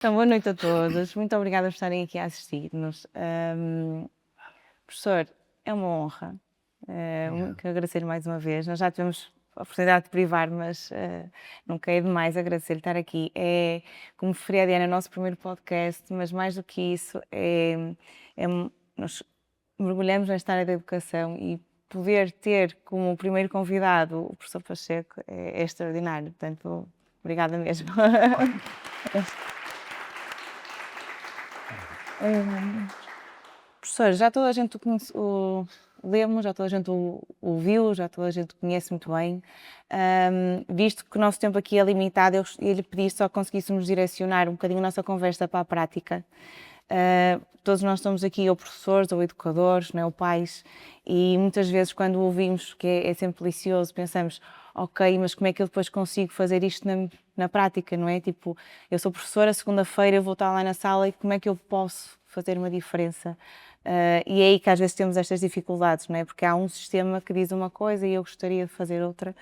Então, boa noite a todos. Muito obrigada por estarem aqui a assistir-nos. Professor, é uma honra. Quero agradecer mais uma vez. Nós já tivemos a oportunidade de privar, mas nunca é demais agradecer-lhe estar aqui. Como referi a Diana, é o nosso primeiro podcast, mas mais do que isso, nós mergulhamos nesta área da educação e poder ter como primeiro convidado o professor Pacheco é extraordinário. Portanto, obrigada mesmo. Professor, já toda a gente lemos, já toda a gente o ouviu, já toda a gente o conhece muito bem. Visto que o nosso tempo aqui é limitado, eu ia lhe pedir só que conseguíssemos direcionar um bocadinho a nossa conversa para a prática. Todos nós estamos aqui ou professores ou educadores, não é, ou pais, e muitas vezes quando ouvimos que é sempre delicioso, pensamos, ok, mas como é que eu depois consigo fazer isto na prática, não é? Tipo, eu sou professora, segunda-feira eu vou estar lá na sala e como é que eu posso fazer uma diferença? E é aí que às vezes temos estas dificuldades, não é? Porque há um sistema que diz uma coisa e eu gostaria de fazer outra.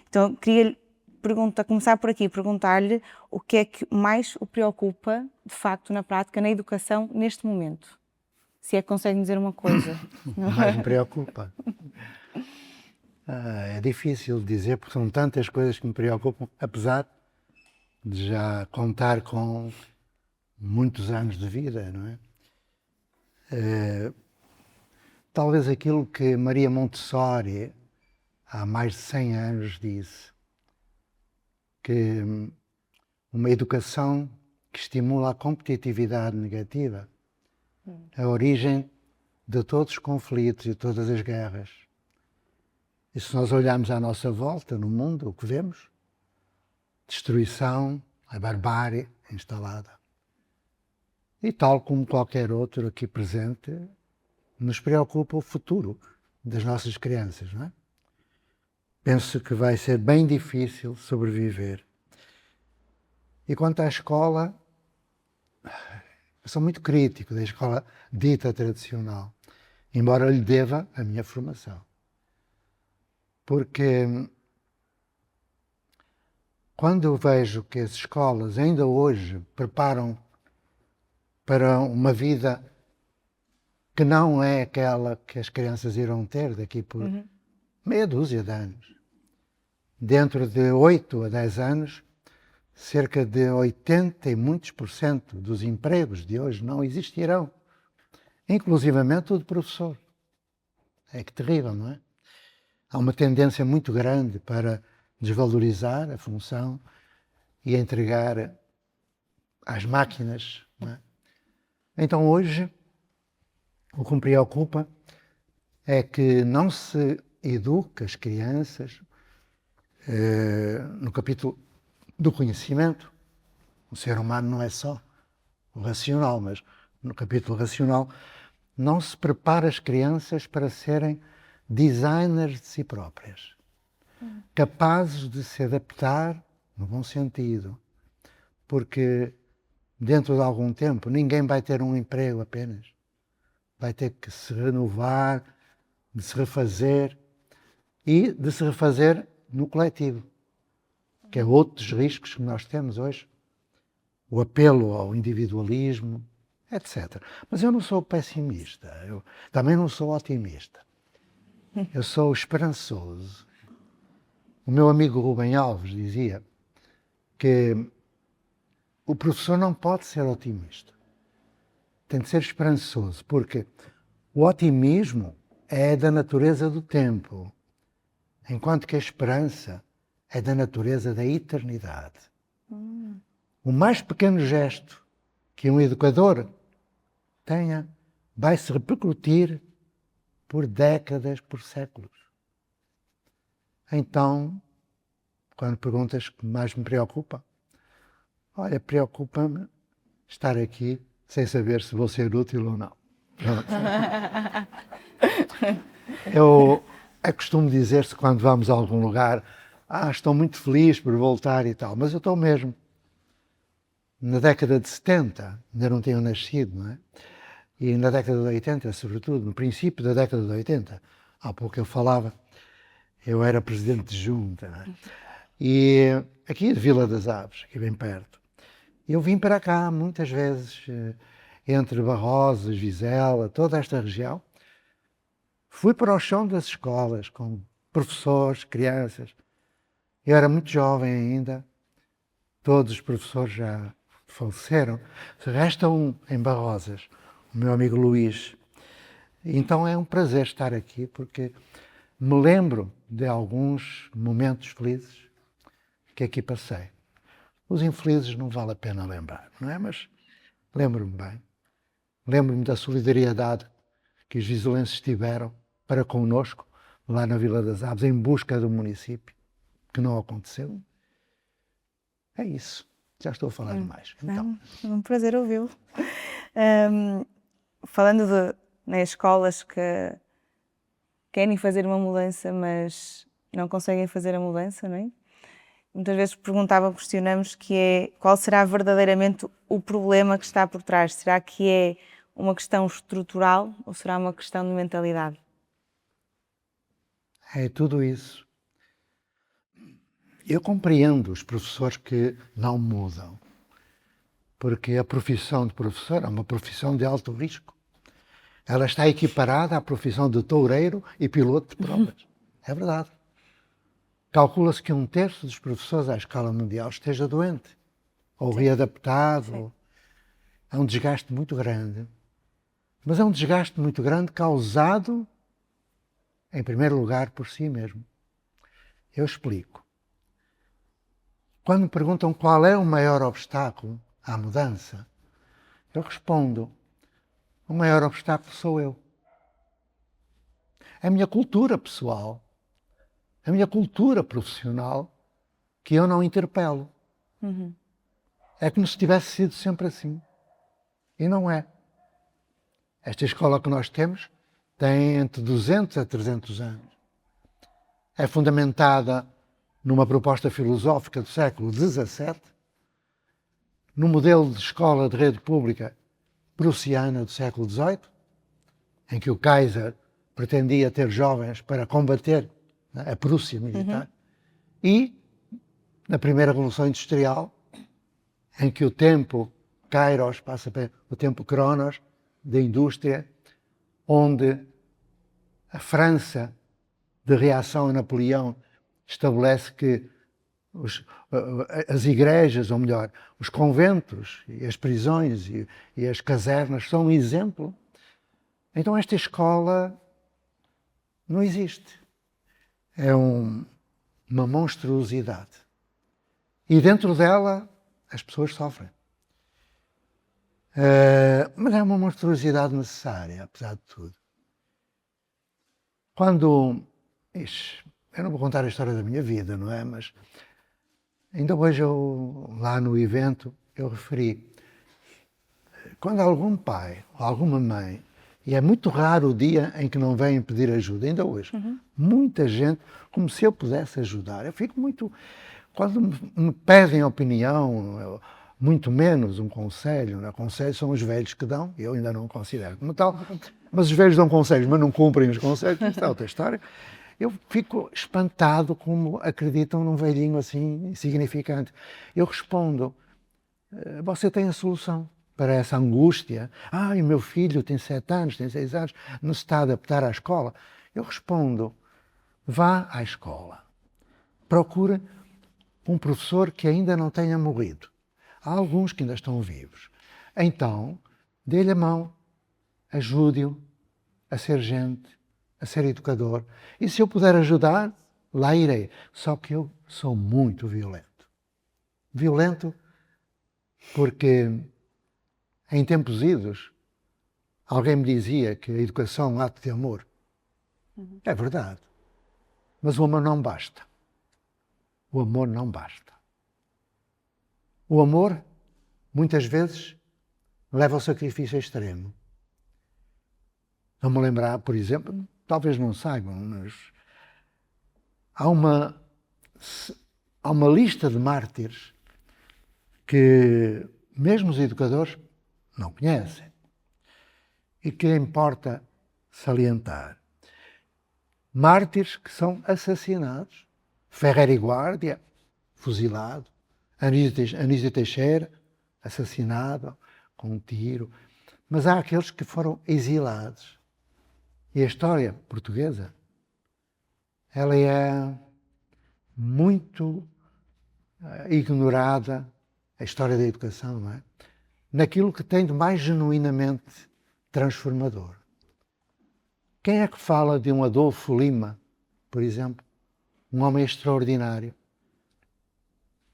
Então, queria começar por aqui, perguntar-lhe o que é que mais o preocupa, de facto, na prática, na educação, neste momento. Se é que consegue dizer uma coisa. Mais me preocupa. É difícil dizer, porque são tantas coisas que me preocupam, apesar de já contar com muitos anos de vida, não é? Talvez aquilo que Maria Montessori, há mais de 100 anos, disse, que uma educação que estimula a competitividade negativa é a origem de todos os conflitos e todas as guerras. E se nós olharmos à nossa volta no mundo, o que vemos? Destruição, a barbárie instalada. E tal como qualquer outro aqui presente, nos preocupa o futuro das nossas crianças, não é? Penso que vai ser bem difícil sobreviver. E quanto à escola, eu sou muito crítico da escola dita tradicional, embora lhe deva a minha formação. Porque quando eu vejo que as escolas ainda hoje preparam para uma vida que não é aquela que as crianças irão ter daqui por meia dúzia de anos. Dentro de 8 a 10 anos, cerca de 80 e muitos por cento dos empregos de hoje não existirão, inclusivamente o de professor. É que terrível, não é? Há uma tendência muito grande para desvalorizar a função e entregar às máquinas, não é? Então hoje, o que me preocupa é que não se educa as crianças no capítulo do conhecimento. O ser humano não é só o racional, mas no capítulo racional não se prepara as crianças para serem designers de si próprias, capazes de se adaptar no bom sentido, porque dentro de algum tempo ninguém vai ter um emprego apenas, vai ter que se renovar, de se refazer e de se refazer no coletivo, que é outro dos riscos que nós temos hoje, o apelo ao individualismo, etc. Mas eu não sou pessimista, eu também não sou otimista. Eu sou esperançoso. O meu amigo Rubem Alves dizia que o professor não pode ser otimista. Tem de ser esperançoso, porque o otimismo é da natureza do tempo, enquanto que a esperança é da natureza da eternidade. O mais pequeno gesto que um educador tenha vai se repercutir por décadas, por séculos. Então, quando perguntas o que mais me preocupa, olha, preocupa-me estar aqui sem saber se vou ser útil ou não. Eu costumo dizer-se quando vamos a algum lugar, estou muito feliz por voltar e tal, mas eu estou mesmo. Na década de 70, ainda não tinham nascido, não é? E na década de 80, sobretudo, no princípio da década de 80, há pouco eu falava, eu era presidente de junta, não é? E aqui de Vila das Aves, aqui bem perto. Eu vim para cá muitas vezes, entre Barrosas, Vizela, toda esta região. Fui para o chão das escolas, com professores, crianças. Eu era muito jovem ainda, todos os professores já faleceram. Resta um em Barrosas, o meu amigo Luís. Então é um prazer estar aqui, porque me lembro de alguns momentos felizes que aqui passei. Os infelizes não vale a pena lembrar, não é? Mas lembro-me bem. Lembro-me da solidariedade que os vizelenses tiveram para connosco, lá na Vila das Aves, em busca do município, que não aconteceu. É isso. Já estou a falar demais. Então. É um prazer ouvi-lo. Falando nas escolas que querem fazer uma mudança, mas não conseguem fazer a mudança, não é? Muitas vezes questionamos que é qual será verdadeiramente o problema que está por trás? Será que é uma questão estrutural ou será uma questão de mentalidade? É tudo isso. Eu compreendo os professores que não mudam, porque a profissão de professor é uma profissão de alto risco. Ela está equiparada à profissão de toureiro e piloto de provas. É verdade. Calcula-se que 1/3 dos professores à escala mundial esteja doente, ou readaptado. Sim. É um desgaste muito grande. Mas é um desgaste muito grande causado, em primeiro lugar, por si mesmo. Eu explico. Quando me perguntam qual é o maior obstáculo à mudança, eu respondo: o maior obstáculo sou eu. É a minha cultura pessoal, a minha cultura profissional, que eu não interpelo. É como se tivesse sido sempre assim. E não é. Esta escola que nós temos tem entre 200 a 300 anos. É fundamentada numa proposta filosófica do século XVII, no modelo de escola de rede pública prussiana do século XVIII, em que o Kaiser pretendia ter jovens para combater a Prússia militar, e na primeira Revolução Industrial, em que o tempo Kairos passa para o tempo Cronos da indústria, onde a França, de reação a Napoleão, estabelece que as igrejas, ou melhor, os conventos e as prisões e as casernas são um exemplo. Então esta escola não existe. É uma monstruosidade. E dentro dela as pessoas sofrem. Mas é uma monstruosidade necessária, apesar de tudo. Quando... eu não vou contar a história da minha vida, não é? Mas ainda hoje, lá no evento, eu referi. Quando algum pai ou alguma mãe, e é muito raro o dia em que não vêm pedir ajuda, ainda hoje, muita gente, como se eu pudesse ajudar. Eu fico muito... Quando me pedem opinião, muito menos um conselho, né? Conselhos são os velhos que dão, eu ainda não considero como tal, mas os velhos dão conselhos, mas não cumprem os conselhos, isso é outra história. Eu fico espantado como acreditam num velhinho assim insignificante. Eu respondo: você tem a solução para essa angústia. O meu filho tem 7 anos, tem 6 anos, não se está a adaptar à escola. Eu respondo: vá à escola. Procure um professor que ainda não tenha morrido. Há alguns que ainda estão vivos. Então, dê-lhe a mão, ajude-o a ser gente, a ser educador. E se eu puder ajudar, lá irei. Só que eu sou muito violento. Violento porque, em tempos idos, alguém me dizia que a educação é um ato de amor. É verdade. Mas o amor não basta. O amor não basta. O amor, muitas vezes, leva ao sacrifício extremo. Vamos lembrar, por exemplo, talvez não saibam, mas há uma lista de mártires que mesmo os educadores não conhecem e que importa salientar. Mártires que são assassinados. Ferrer e Guardia, fuzilado. Anísio Teixeira, assassinado com um tiro, mas há aqueles que foram exilados. E a história portuguesa, ela é muito ignorada, a história da educação, não é? Naquilo que tem de mais genuinamente transformador. Quem é que fala de um Adolfo Lima, por exemplo, um homem extraordinário,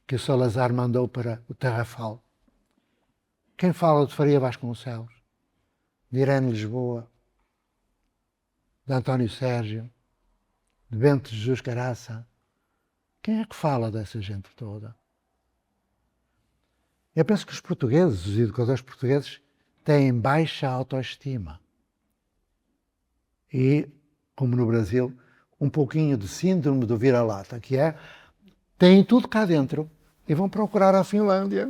que o Salazar mandou para o Tarrafal? Quem fala de Faria Vasconcelos, de Irene Lisboa, de António Sérgio, de Bento Jesus Caraça? Quem é que fala dessa gente toda? Eu penso que os portugueses, os educadores portugueses, têm baixa autoestima. E, como no Brasil, um pouquinho de síndrome do vira-lata, que é, têm tudo cá dentro e vão procurar a Finlândia.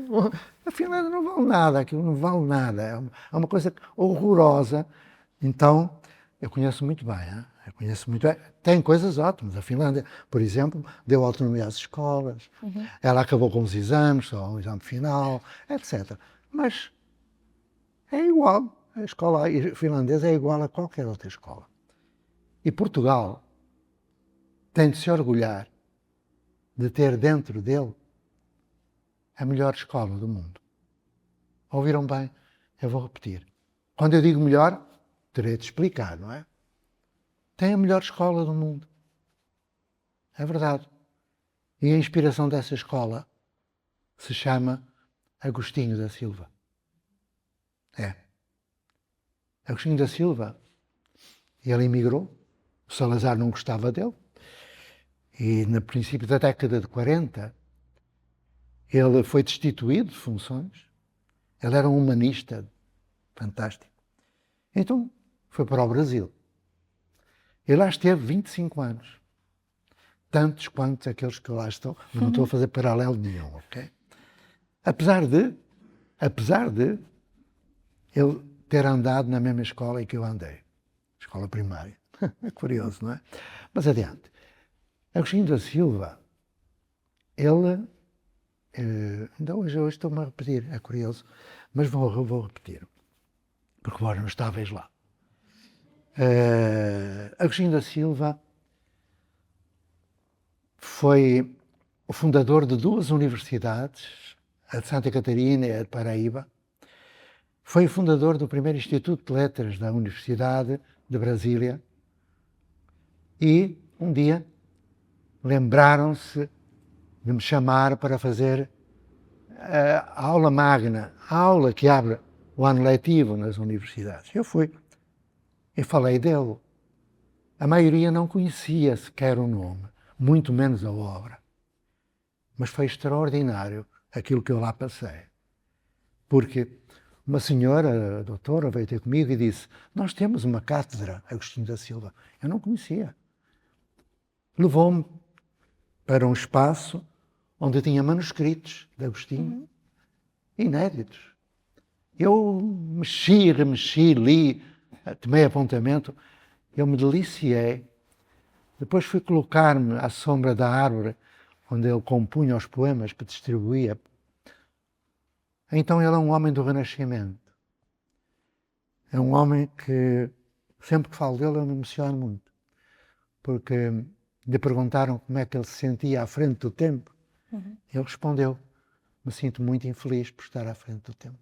A Finlândia não vale nada, aquilo não vale nada, é uma coisa horrorosa. Então, eu conheço muito bem, hein? Eu conheço muito bem. Tem coisas ótimas. A Finlândia, por exemplo, deu autonomia às escolas, ela acabou com os exames, só o exame final, etc. Mas é igual. A escola finlandesa é igual a qualquer outra escola. E Portugal tem de se orgulhar de ter dentro dele a melhor escola do mundo. Ouviram bem? Eu vou repetir. Quando eu digo melhor, terei de explicar, não é? Tem a melhor escola do mundo. É verdade. E a inspiração dessa escola se chama Agostinho da Silva. É. Agostinho da Silva, ele emigrou, o Salazar não gostava dele, e no princípio da década de 40, ele foi destituído de funções. Ele era um humanista fantástico. Então, foi para o Brasil. E lá esteve 25 anos. Tantos quantos aqueles que lá estão. Mas não estou a fazer paralelo nenhum, ok? Apesar de ele ter andado na mesma escola em que eu andei. Escola primária. É curioso, não é? Mas adiante. Agostinho da Silva, ele... ainda hoje estou-me a repetir, é curioso, mas vou repetir, porque vós não estáveis lá. Agostinho da Silva foi o fundador de duas universidades, a de Santa Catarina e a de Paraíba. Foi o fundador do primeiro Instituto de Letras da Universidade de Brasília. E, um dia, lembraram-se de me chamar para fazer a aula magna, a aula que abre o ano letivo nas universidades. Eu fui e falei dele. A maioria não conhecia sequer o nome, muito menos a obra. Mas foi extraordinário aquilo que eu lá passei. Porque uma senhora, a doutora, veio ter comigo e disse: nós temos uma cátedra, Agostinho da Silva. Eu não conhecia. Levou-me para um espaço onde tinha manuscritos de Agostinho, inéditos. Eu mexi, remexi, li, tomei apontamento, eu me deliciei. Depois fui colocar-me à sombra da árvore onde ele compunha os poemas que distribuía. Então ele é um homem do Renascimento. É um homem que, sempre que falo dele, eu me emociono muito. Porque lhe perguntaram como é que ele se sentia à frente do tempo. Ele respondeu: me sinto muito infeliz por estar à frente do tempo.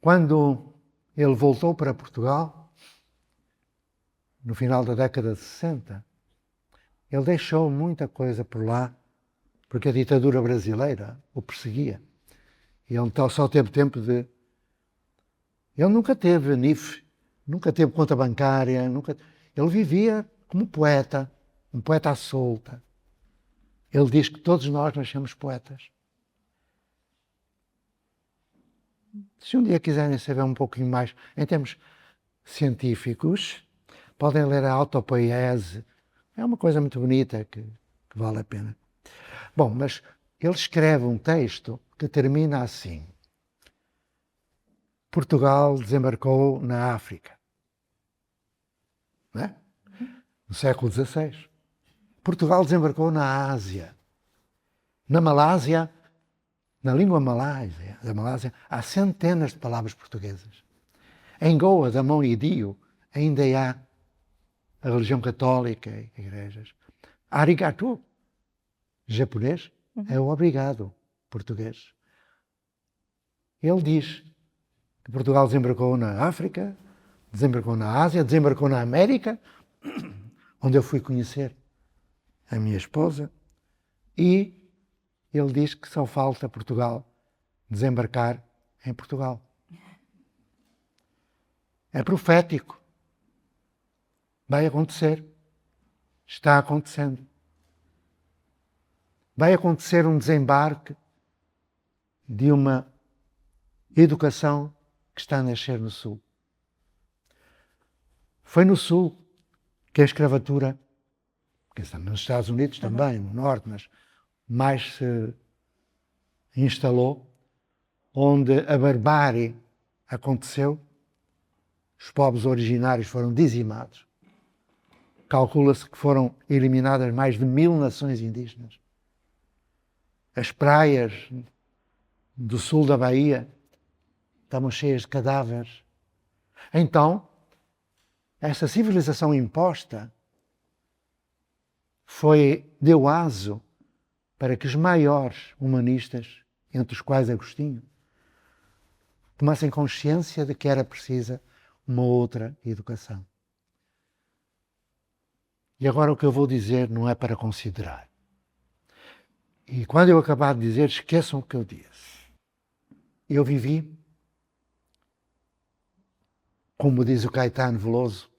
Quando ele voltou para Portugal, no final da década de 60, ele deixou muita coisa por lá, porque a ditadura brasileira o perseguia. E ele só teve tempo de... Ele nunca teve NIF, nunca teve conta bancária, ele vivia como poeta, um poeta à solta. Ele diz que todos nós nascemos poetas. Se um dia quiserem saber um pouquinho mais em termos científicos, podem ler a autopoiese. É uma coisa muito bonita que vale a pena. Bom, mas ele escreve um texto que termina assim: Portugal desembarcou na África, não é? No século XVI. Portugal desembarcou na Ásia, na Malásia, Na língua da Malásia, há centenas de palavras portuguesas. Em Goa, Damão e Dio, ainda há a religião católica e igrejas. Arigato, japonês, é o obrigado, português. Ele diz que Portugal desembarcou na África, desembarcou na Ásia, desembarcou na América, onde eu fui conhecer a minha esposa, e ele diz que só falta Portugal desembarcar em Portugal. É profético. Vai acontecer. Está acontecendo. Vai acontecer um desembarque de uma educação que está a nascer no Sul. Foi no Sul que a escravatura, que está nos Estados Unidos também, no Norte, mas mais se instalou, onde a barbárie aconteceu, os povos originários foram dizimados. Calcula-se que foram eliminadas mais de 1000 nações indígenas. As praias do sul da Bahia estavam cheias de cadáveres. Então, essa civilização imposta deu aso para que os maiores humanistas, entre os quais Agostinho, tomassem consciência de que era precisa uma outra educação. E agora o que eu vou dizer não é para considerar. E quando eu acabar de dizer, esqueçam o que eu disse. Eu vivi, como diz o Caetano Veloso,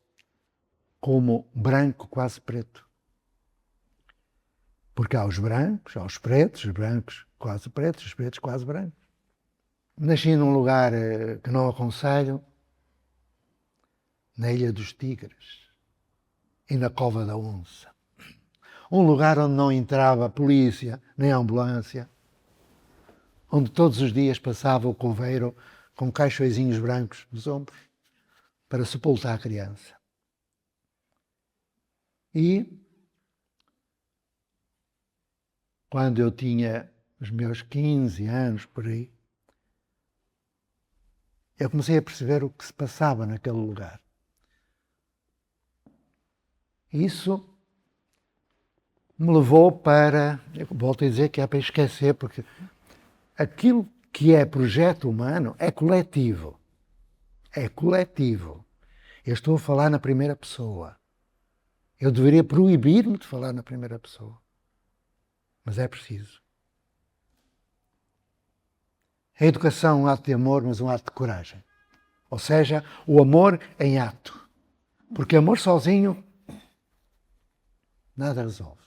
como branco quase preto. Porque há os brancos, há os pretos, os brancos quase pretos, os pretos quase brancos. Nasci num lugar que não aconselho, na Ilha dos Tigres e na Cova da Onça. Um lugar onde não entrava polícia nem ambulância, onde todos os dias passava o coveiro com caixõezinhos brancos nos ombros para sepultar a criança. E quando eu tinha os meus 15 anos por aí, eu comecei a perceber o que se passava naquele lugar. Isso me levou para, eu volto a dizer que é para esquecer, porque aquilo que é projeto humano é coletivo. É coletivo. Eu estou a falar na primeira pessoa. Eu deveria proibir-me de falar na primeira pessoa. Mas é preciso. A educação é um ato de amor, mas um ato de coragem. Ou seja, o amor em ato. Porque amor sozinho nada resolve.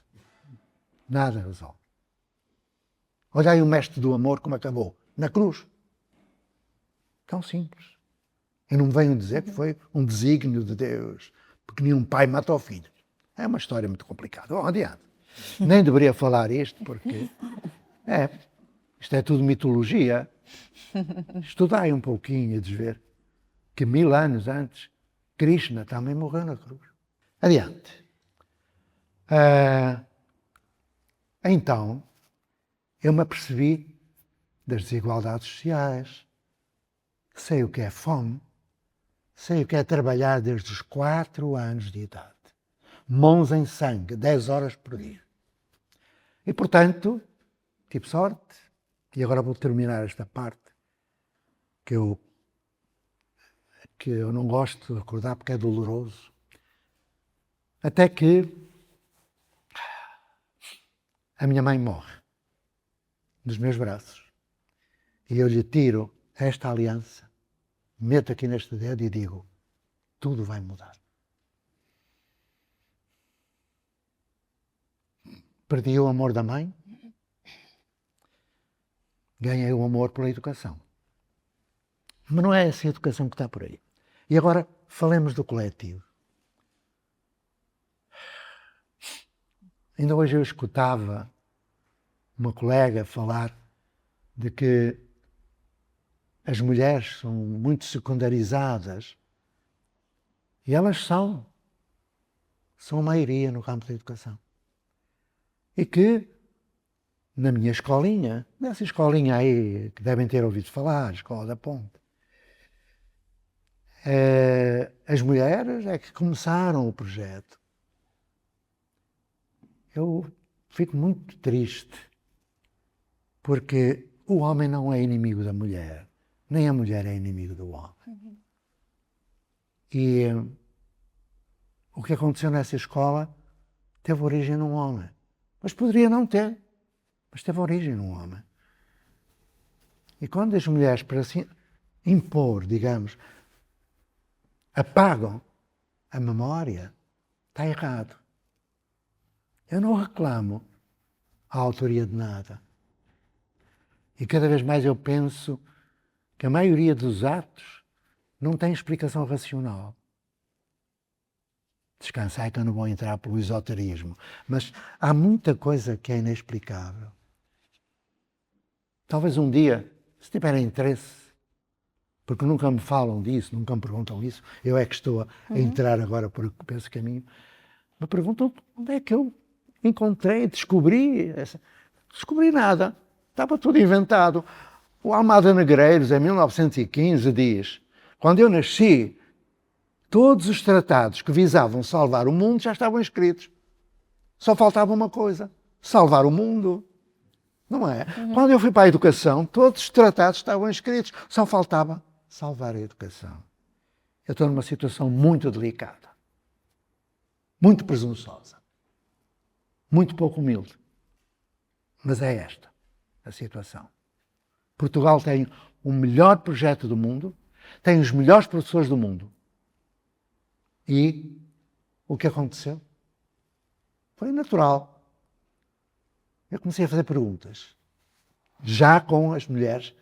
Nada resolve. Olha aí o mestre do amor como acabou. Na cruz. Tão simples. E não me venham dizer que foi um desígnio de Deus, porque nenhum pai mata o filho. É uma história muito complicada. Bom, adiante. Nem deveria falar isto, porque isto é tudo mitologia. Estudai um pouquinho e desver que 1000 anos antes, Krishna também morreu na cruz. Adiante. Então, eu me apercebi das desigualdades sociais, sei o que é fome, sei o que é trabalhar desde os 4 anos de idade. Mãos em sangue, 10 horas por dia. E, portanto, tive sorte, e agora vou terminar esta parte, que eu não gosto de recordar porque é doloroso. Até que a minha mãe morre nos meus braços. E eu lhe tiro esta aliança, meto aqui neste dedo e digo, tudo vai mudar. Perdi o amor da mãe, ganhei o amor pela educação. Mas não é essa educação que está por aí. E agora falemos do coletivo. Ainda hoje eu escutava uma colega falar de que as mulheres são muito secundarizadas e elas são a maioria no campo da educação. E que na minha escolinha, nessa escolinha aí que devem ter ouvido falar, Escola da Ponte, as mulheres é que começaram o projeto. Eu fico muito triste, porque o homem não é inimigo da mulher, nem a mulher é inimigo do homem. E o que aconteceu nessa escola teve origem num homem. Mas poderia não ter, mas teve origem num homem. E quando as mulheres, para assim impor, digamos, apagam a memória, está errado. Eu não reclamo a autoria de nada. E cada vez mais eu penso que a maioria dos atos não tem explicação racional. Descansai que eu não vou entrar pelo esoterismo, mas há muita coisa que é inexplicável. Talvez um dia, se tiverem interesse, porque nunca me falam disso, nunca me perguntam isso, eu é que estou a entrar agora por esse caminho, me perguntam onde é que eu encontrei, descobri. Descobri nada, estava tudo inventado. O Almada Negreiros, em 1915, diz: quando eu nasci, todos os tratados que visavam salvar o mundo já estavam escritos. Só faltava uma coisa: salvar o mundo. Não é? Quando eu fui para a educação, todos os tratados estavam escritos. Só faltava salvar a educação. Eu estou numa situação muito delicada, muito presunçosa, muito pouco humilde. Mas é esta a situação. Portugal tem o melhor projeto do mundo, tem os melhores professores do mundo. E o que aconteceu? Foi natural. Eu comecei a fazer perguntas, já com as mulheres.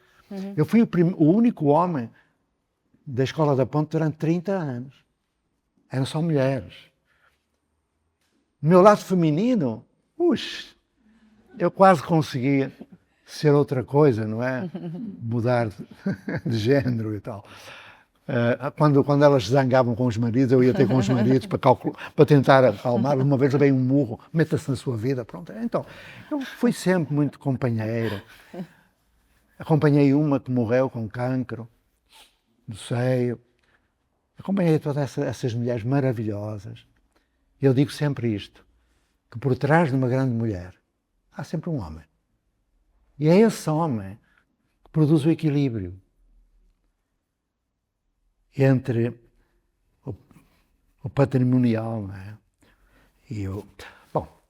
Eu fui o único homem da Escola da Ponte durante 30 anos. Eram só mulheres. O meu lado feminino, eu quase conseguia ser outra coisa, não é? Mudar de género e tal. Quando elas se zangavam com os maridos, eu ia ter com os maridos para tentar acalmar. Uma vez levei um murro, meta-se na sua vida, pronto. Então, eu fui sempre muito companheiro. Acompanhei uma que morreu com cancro do seio. Acompanhei todas essas mulheres maravilhosas. Eu digo sempre isto, que por trás de uma grande mulher há sempre um homem. E é esse homem que produz o equilíbrio entre o patrimonial, não é? E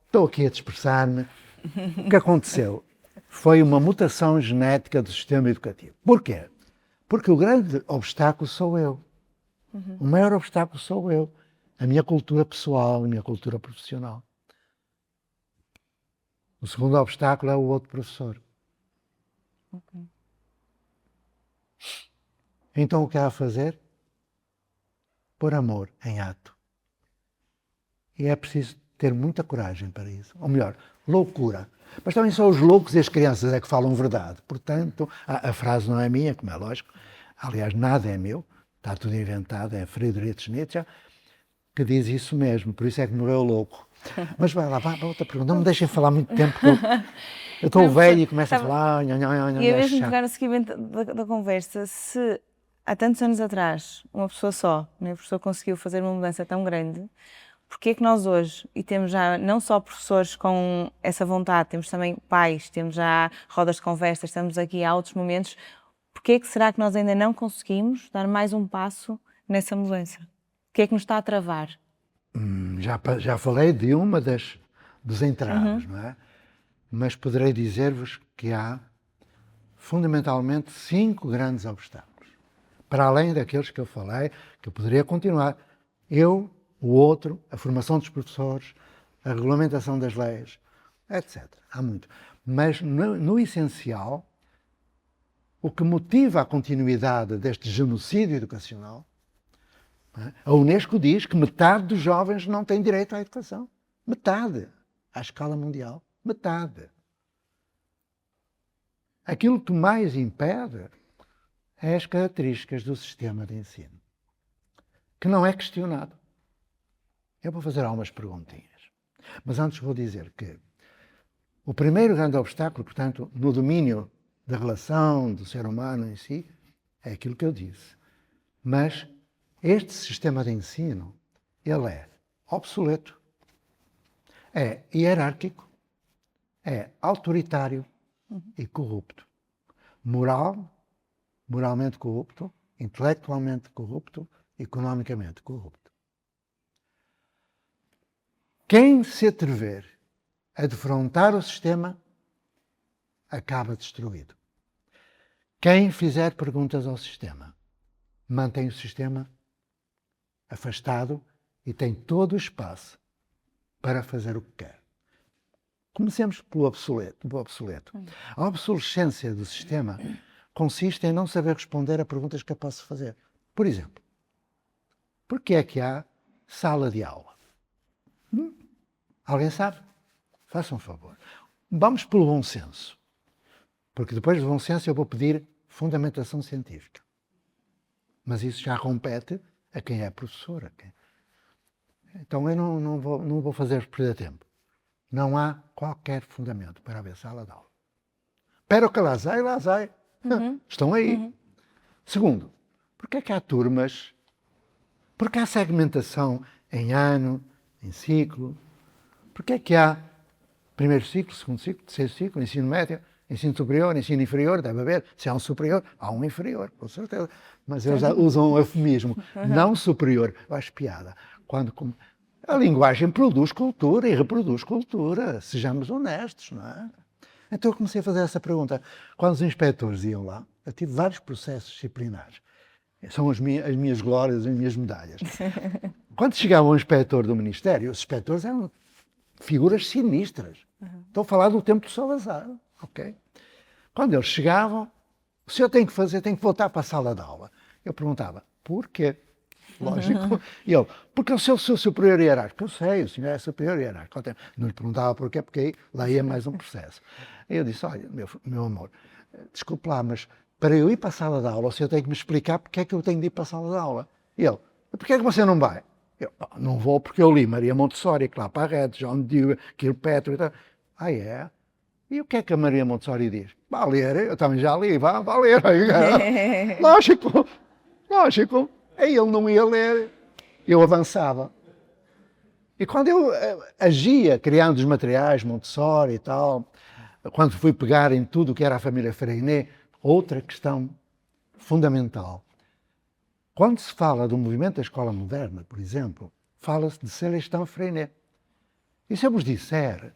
estou aqui a dispersar-me. O que aconteceu foi uma mutação genética do sistema educativo. Porquê? Porque o grande obstáculo sou eu. O maior obstáculo sou eu. A minha cultura pessoal, a minha cultura profissional. O segundo obstáculo é o outro professor. Então o que há a fazer? Pôr amor em ato. E é preciso ter muita coragem para isso. Ou melhor, loucura. Mas também só os loucos e as crianças é que falam verdade. Portanto, a frase não é minha, como é lógico. Aliás, nada é meu. Está tudo inventado. É Friedrich Nietzsche que diz isso mesmo. Por isso é que morreu louco. Mas vai lá, vai para outra pergunta. Não me deixem falar muito tempo, porque eu estou velho e começo a falar. E é mesmo pegar no seguimento da conversa, se há tantos anos atrás uma pessoa só, né, a pessoa conseguiu fazer uma mudança tão grande, porque é que nós hoje, e temos já não só professores com essa vontade, temos também pais, temos já rodas de conversa, estamos aqui há outros momentos, porque é que será que nós ainda não conseguimos dar mais um passo nessa mudança? O que é que nos está a travar? Já falei de uma dos entraves, não é? Mas poderei dizer-vos que há, fundamentalmente, 5 grandes obstáculos. Para além daqueles que eu falei, que eu poderia continuar. O outro, a formação dos professores, a regulamentação das leis, etc. Há muito. Mas, no essencial, o que motiva a continuidade deste genocídio educacional, a Unesco diz que metade dos jovens não tem direito à educação. Metade. À escala mundial. Metade. Aquilo que mais impede é as características do sistema de ensino, que não é questionado. Eu vou fazer algumas perguntinhas. Mas antes vou dizer que O primeiro grande obstáculo, portanto, no domínio da relação do ser humano em si, é aquilo que eu disse. Mas este sistema de ensino, ele é obsoleto, é hierárquico, é autoritário e corrupto. Moralmente corrupto, intelectualmente corrupto, economicamente corrupto. Quem se atrever a defrontar o sistema acaba destruído. Quem fizer perguntas ao sistema mantém o sistema afastado e tem todo o espaço para fazer o que quer. Comecemos pelo obsoleto. A obsolescência do sistema consiste em não saber responder a perguntas que eu posso fazer. Por exemplo, por que é que há sala de aula? Alguém sabe? Façam um favor. Vamos pelo bom senso. Porque depois do bom senso eu vou pedir fundamentação científica. Mas isso já compete a quem é professor. Então eu não vou fazer perder tempo. Não há qualquer fundamento para haver sala de aula. Pero que lá sai. Estão aí. Segundo, porque é que há turmas? Porque há segmentação em ano, em ciclo? Porque é que há primeiro ciclo, segundo ciclo, terceiro ciclo, ensino médio, ensino superior, ensino inferior? Deve haver. Se há um superior, há um inferior, com certeza. Mas eles usam um eufemismo. Não superior. Eu acho piada. A linguagem produz cultura e reproduz cultura. Sejamos honestos, não é? Então eu comecei a fazer essa pergunta. Quando os inspectores iam lá, eu tive vários processos disciplinares. São as minhas glórias, as minhas medalhas. Quando chegava um inspetor do Ministério, os inspectores eram figuras sinistras. Estou a falar do tempo de Salazar. Okay? Quando eles chegavam, o senhor tem que voltar para a sala de aula. Eu perguntava, porquê? Lógico. E ele, porque eu sou o seu superior hierárquico. Eu sei, o senhor é superior hierárquico. Não lhe perguntava porquê, porque aí lá ia mais um processo. Aí eu disse, olha, meu amor, desculpe lá, mas para eu ir para a sala de aula, o senhor tem que me explicar porque é que eu tenho de ir para a sala de aula. E ele, porquê é que você não vai? Eu, não vou porque eu li Maria Montessori, Claparreto, John Dewey, Kilpatrick e tal. Ah, é? E o que é que a Maria Montessori diz? Vá ler, eu também já li, vá ler. Lógico. Aí ele não ia ler, eu avançava. E quando eu agia, criando os materiais, Montessori e tal, quando fui pegar em tudo o que era a família Freinet, outra questão fundamental. Quando se fala do movimento da escola moderna, por exemplo, fala-se de Celestin Freinet. E se eu vos disser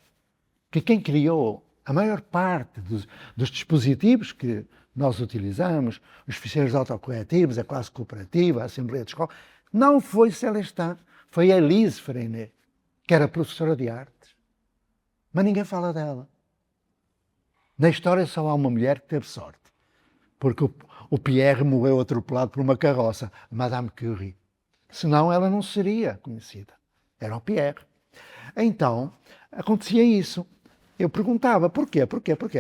que quem criou a maior parte dos dispositivos que nós utilizamos, os ficheiros autocorretivos, a classe cooperativa, a Assembleia de Escola, não foi Celestin, foi Elise Freinet, que era professora de artes. Mas ninguém fala dela. Na história só há uma mulher que teve sorte, porque o Pierre morreu atropelado por uma carroça, Madame Curie. Senão ela não seria conhecida. Era o Pierre. Então, acontecia isso. Eu perguntava, porquê?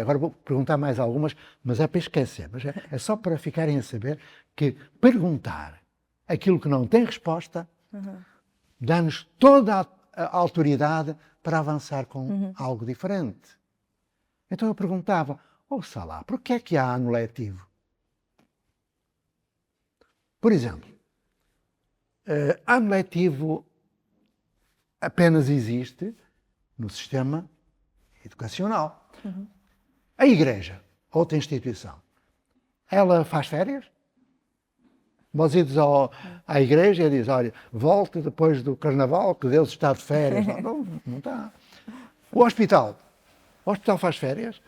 Agora vou perguntar mais algumas, mas é para esquecer. Mas é só para ficarem a saber que perguntar aquilo que não tem resposta dá-nos toda a autoridade para avançar com algo diferente. Então eu perguntava, ouça lá, porquê é que há ano letivo? Por exemplo, ano letivo apenas existe no sistema educacional. A Igreja, outra instituição, ela faz férias? Vós ides à Igreja e diz, olha, volte depois do Carnaval, que Deus está de férias. Não está. O hospital faz férias?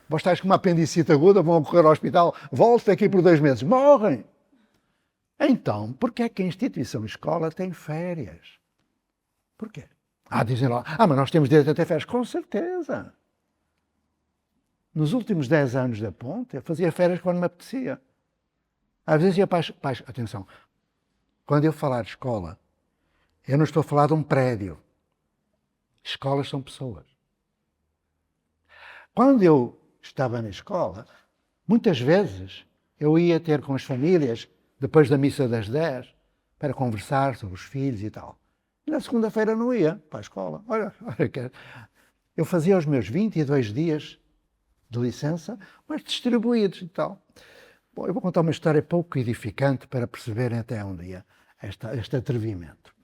Vós estáis com uma apendicite aguda, vão correr ao hospital, volte aqui por 2 meses, morrem. Então, porquê é que a instituição escola tem férias? Porquê? Dizem lá, mas nós temos direito a ter férias. Com certeza. Nos últimos 10 anos da Ponte, eu fazia férias quando me apetecia. Às vezes ia para as... Atenção, quando eu falar de escola, eu não estou a falar de um prédio. Escolas são pessoas. Quando eu estava na escola, muitas vezes eu ia ter com as famílias, depois da missa das 10, para conversar sobre os filhos e tal. E na segunda-feira não ia para a escola. Olha, Eu fazia os meus 22 dias de licença, mas distribuídos e tal. Bom, eu vou contar uma história pouco edificante para perceberem até onde ia este atrevimento.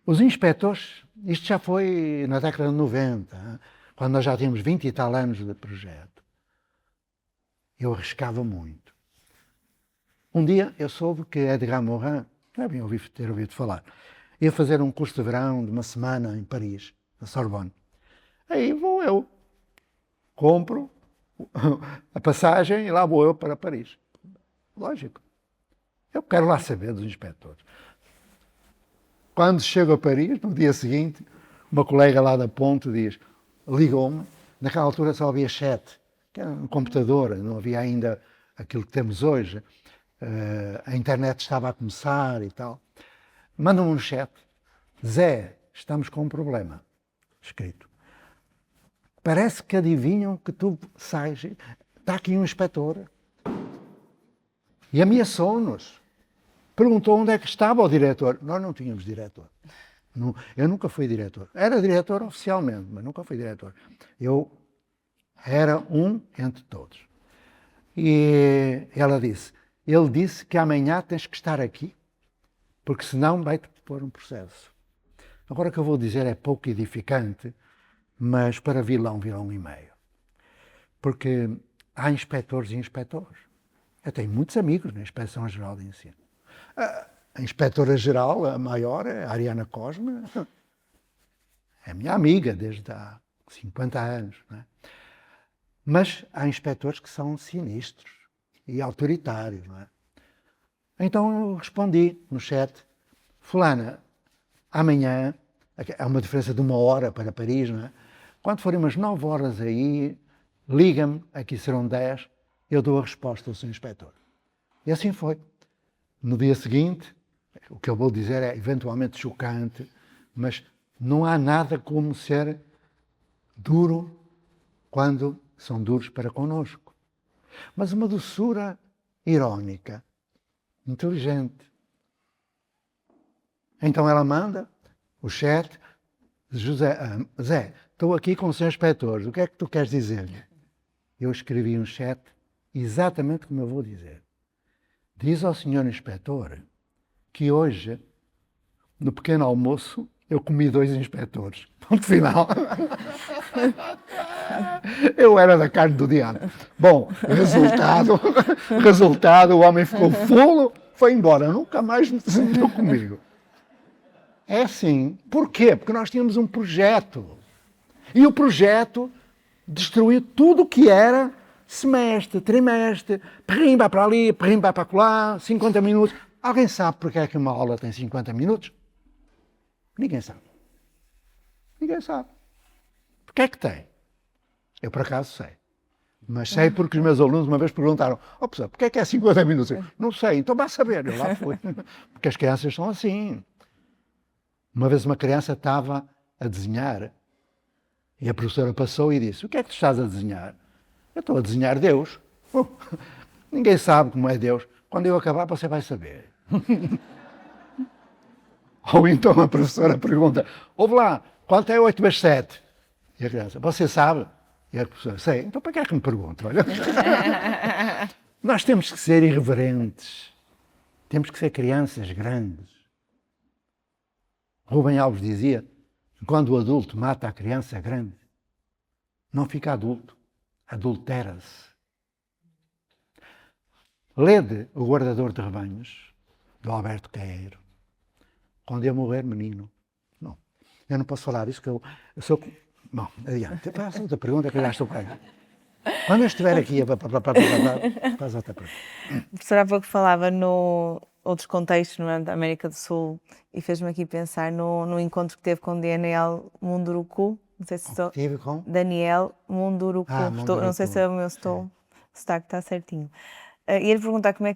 Os inspectores, isto já foi na década de 90, quando nós já tínhamos 20 e tal anos de projeto. Eu arriscava muito. Um dia eu soube que Edgar Morin, devem ter ouvido falar, ia fazer um curso de verão de uma semana em Paris, na Sorbonne. Aí vou eu, compro a passagem e lá vou eu para Paris. Lógico. Eu quero lá saber dos inspectores. Quando chego a Paris, no dia seguinte, uma colega lá da Ponte ligou-me. Naquela altura só havia chat, que era um computador, não havia ainda aquilo que temos hoje. A internet estava a começar e tal. Manda-me um chat. Zé, estamos com um problema. Escrito. Parece que adivinham que tu sais. Está aqui um inspetor. E ameaçou-nos. Perguntou onde é que estava o diretor. Nós não tínhamos diretor. Eu nunca fui diretor. Era diretor oficialmente, mas nunca fui diretor. Eu era um entre todos. E ela disse, ele disse que amanhã tens que estar aqui, porque senão vai-te pôr um processo. Agora o que eu vou dizer é pouco edificante, mas para vilão e meio. Porque há inspectores e inspectores. Eu tenho muitos amigos na Inspeção-Geral de Ensino. A inspetora-geral, a maior, é a Ariana Cosme, é minha amiga desde há 50 anos. Não é? Mas há inspectores que são sinistros e autoritários. Não é? Então eu respondi no chat, fulana, amanhã, há uma diferença de 1 hora para Paris, não é? Quando forem umas 9 horas aí, liga-me, aqui serão 10, eu dou a resposta ao seu inspetor. E assim foi. No dia seguinte, o que eu vou dizer é eventualmente chocante, mas não há nada como ser duro quando são duros para connosco. Mas uma doçura irónica, inteligente. Então ela manda o chat, Zé, estou aqui com o seu inspetor, o que é que tu queres dizer-lhe? Eu escrevi um chat exatamente como eu vou dizer. Diz ao senhor inspetor que hoje, no pequeno almoço, eu comi 2 inspectores. Ponto final. Eu era da carne do diabo. Bom, resultado, o homem ficou fulo, foi embora, nunca mais se meteu comigo. É assim. Porquê? Porque nós tínhamos um projeto. E o projeto destruiu tudo o que era semestre, trimestre, perrimba para ali, perrimba para lá, 50 minutos. Alguém sabe porque é que uma aula tem 50 minutos? Ninguém sabe. Ninguém sabe. Porquê é que tem? Eu, por acaso, sei. Mas sei porque os meus alunos uma vez perguntaram, professor, porquê é que é 50 minutos? Eu, não sei, então vá saber. Eu lá fui. Porque as crianças são assim. Uma vez uma criança estava a desenhar e a professora passou e disse, o que é que tu estás a desenhar? Eu estou a desenhar Deus. Ninguém sabe como é Deus. Quando eu acabar, você vai saber. Ou então a professora pergunta, ouve lá, quanto é 8 vezes 7? E a criança, você sabe? E a professora, sei. Então para que é que me pergunta? Olha. Nós temos que ser irreverentes. Temos que ser crianças grandes. Rubem Alves dizia, quando o adulto mata a criança grande, não fica adulto. Adultera-se. Lede O Guardador de Rebanhos, do Alberto Queiro. Quando eu morrer, menino. Não, eu não posso falar isso, que eu sou... Bom, adiante. Faça outra pergunta que eu já estou com ela. Quando eu estiver aqui, faz outra pergunta. O professor há pouco falava no outros contextos, no da América do Sul, e fez-me aqui pensar no encontro que teve com Daniel Munduruku. Não sei se estou... Tive com? Daniel Munduruku. Munduruku. Não sei se o meu sotaque está certinho. E ele perguntar como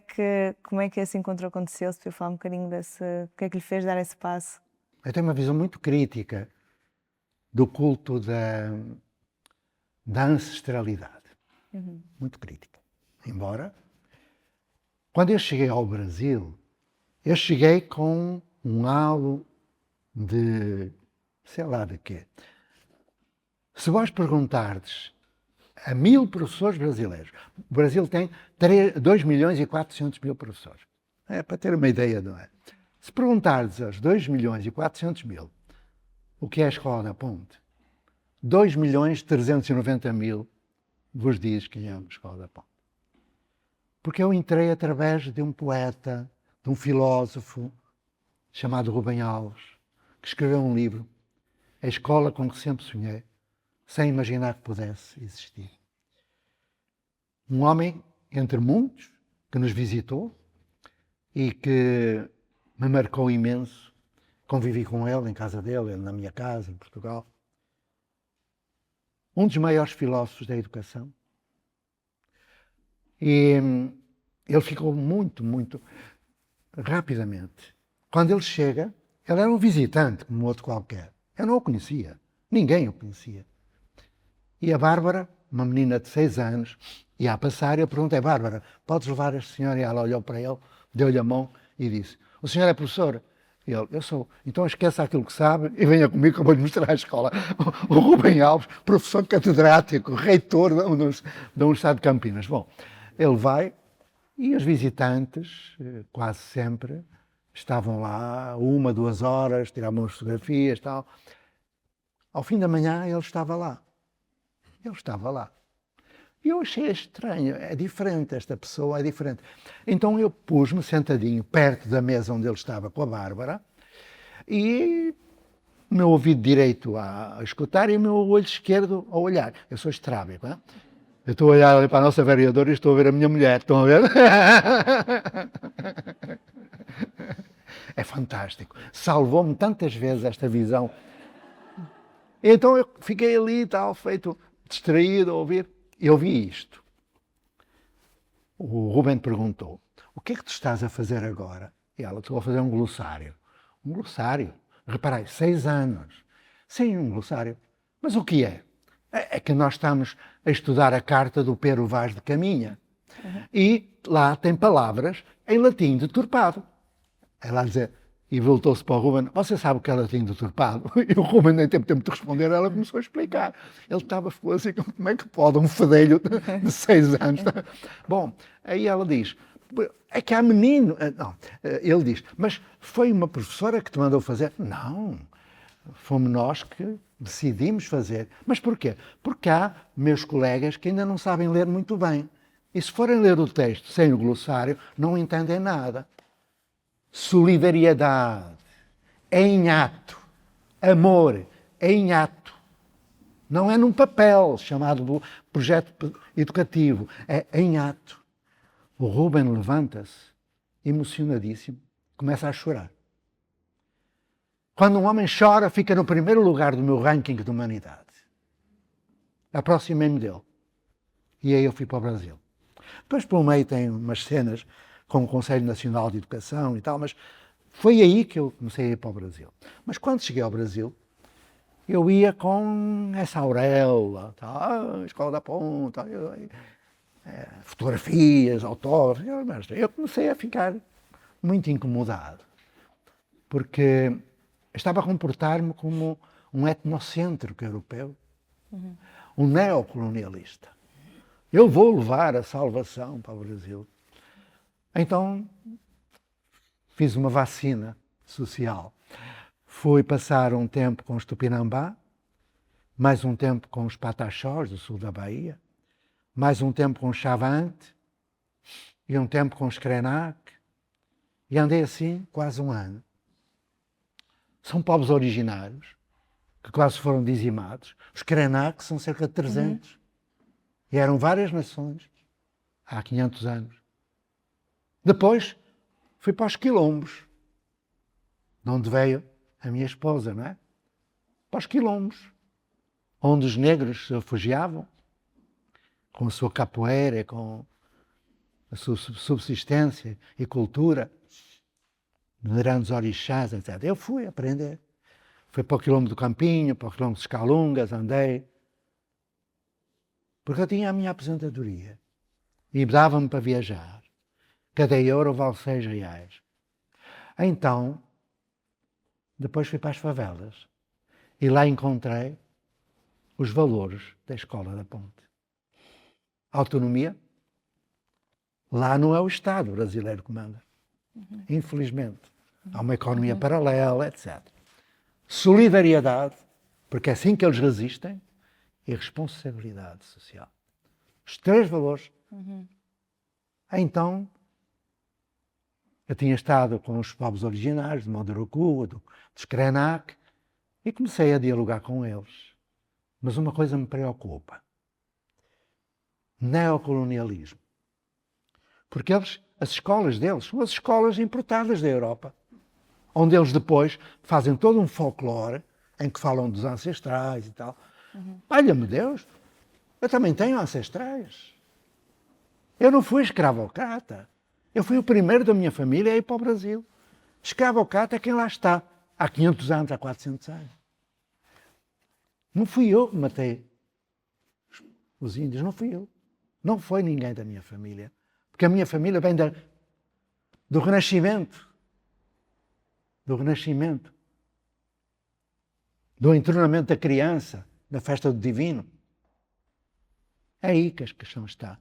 é que esse encontro aconteceu, se podia falar um bocadinho desse... O que é que lhe fez dar esse passo? Eu tenho uma visão muito crítica do culto da ancestralidade. Muito crítica. Embora, quando eu cheguei ao Brasil, eu cheguei com um halo de, sei lá de quê. Se vós perguntardes a 1000 professores brasileiros, o Brasil tem 2.400.000 professores. É para ter uma ideia, não é? Se perguntardes aos 2.400.000 o que é a Escola da Ponte, 2.390.000 vos diz quem é a Escola da Ponte. Porque eu entrei através de um poeta, de um filósofo chamado Rubem Alves, que escreveu um livro, A Escola com que sempre sonhei, sem imaginar que pudesse existir. Um homem, entre muitos, que nos visitou e que me marcou imenso. Convivi com ele em casa dele, ele na minha casa, em Portugal. Um dos maiores filósofos da educação. E ele ficou muito rapidamente. Quando ele chega, ele era um visitante, como outro qualquer. Eu não o conhecia. Ninguém o conhecia. E a Bárbara, uma menina de 6 anos, ia a passar e eu perguntei, Bárbara, podes levar esta senhora? E ela olhou para ele, deu-lhe a mão e disse, o senhor é professor? E ele, eu sou. Então esqueça aquilo que sabe e venha comigo que eu vou-lhe mostrar a escola. O Rubem Alves, professor catedrático, reitor da Universidade de Campinas. Bom, ele vai e os visitantes, quase sempre, estavam lá 1, 2 horas, tiravam as fotografias e tal. Ao fim da manhã ele estava lá. Ele estava lá. E eu achei estranho, é diferente, esta pessoa é diferente. Então eu pus-me sentadinho perto da mesa onde ele estava com a Bárbara e o meu ouvido direito a escutar e o meu olho esquerdo a olhar. Eu sou estrábico, não é? Eu estou a olhar ali para a nossa vereadora e estou a ver a minha mulher, estão a ver? É fantástico. Salvou-me tantas vezes esta visão. Então eu fiquei ali e tal, feito distraído a ouvir. Eu vi isto. O Rubem perguntou, o que é que tu estás a fazer agora? E ela, estou a fazer um glossário. Um glossário? Reparei, 6 anos. Sim, um glossário. Mas o que é? É que nós estamos a estudar a carta do Pero Vaz de Caminha. E lá tem palavras em latim deturpado. Ela a dizer, e voltou-se para o Rubem, você sabe o que é latim deturpado? E o Rubem nem teve tempo de responder, ela começou a explicar. Ele ficou assim, como é que pode um fedelho de 6 anos? Bom, aí ela diz, é que há menino... Não, ele diz, mas foi uma professora que te mandou fazer? Não, fomos nós que decidimos fazer. Mas porquê? Porque há meus colegas que ainda não sabem ler muito bem. E se forem ler o texto sem o glossário, não entendem nada. Solidariedade é em ato. Amor é em ato. Não é num papel chamado projeto educativo. É em ato. O Rubem levanta-se, emocionadíssimo, começa a chorar. Quando um homem chora, fica no primeiro lugar do meu ranking de humanidade. Aproximei-me dele. E aí eu fui para o Brasil. Depois, pelo meio, tem umas cenas com o Conselho Nacional de Educação e tal, mas foi aí que eu comecei a ir para o Brasil. Mas quando cheguei ao Brasil, eu ia com essa auréola, tal, Escola da Ponte, fotografias, autógrafos. Eu comecei a ficar muito incomodado, porque estava a comportar-me como um etnocêntrico europeu, um neocolonialista. Eu vou levar a salvação para o Brasil. Então, fiz uma vacina social. Fui passar um tempo com os Tupinambá, mais um tempo com os Pataxós, do sul da Bahia, mais um tempo com os Xavante, e um tempo com os Krenak, e andei assim quase um ano. São povos originários, que quase foram dizimados. Os Krenak são cerca de 300. E eram várias nações, há 500 anos. Depois, fui para os quilombos, de onde veio a minha esposa, não é? Para os quilombos, onde os negros se refugiavam, com a sua capoeira, com a sua subsistência e cultura, venerando os orixás, etc. Eu fui aprender. Fui para o quilombo do Campinho, para o quilombo dos Calungas, andei. Porque eu tinha a minha aposentadoria e dava-me para viajar. Cada euro vale 6 reais. Então, depois fui para as favelas e lá encontrei os valores da Escola da Ponte. Autonomia. Lá não é o Estado brasileiro que manda. Infelizmente. Há uma economia paralela, etc. Solidariedade, porque é assim que eles resistem, e responsabilidade social. Os 3 valores. Então, eu tinha estado com os povos originários, de Munduruku, dos Krenak, e comecei a dialogar com eles. Mas uma coisa me preocupa. Neocolonialismo. Porque as escolas deles são as escolas importadas da Europa, onde eles depois fazem todo um folclore em que falam dos ancestrais e tal. Olha-me Deus, eu também tenho ancestrais. Eu não fui escravocrata. Eu fui o primeiro da minha família a ir para o Brasil. Escravocrata é quem lá está, há 500 anos, há 400 anos. Não fui eu que matei os índios, não fui eu. Não foi ninguém da minha família. Porque a minha família vem do Renascimento. Do Renascimento. Do entornamento da criança, da festa do Divino. É aí que a questão está.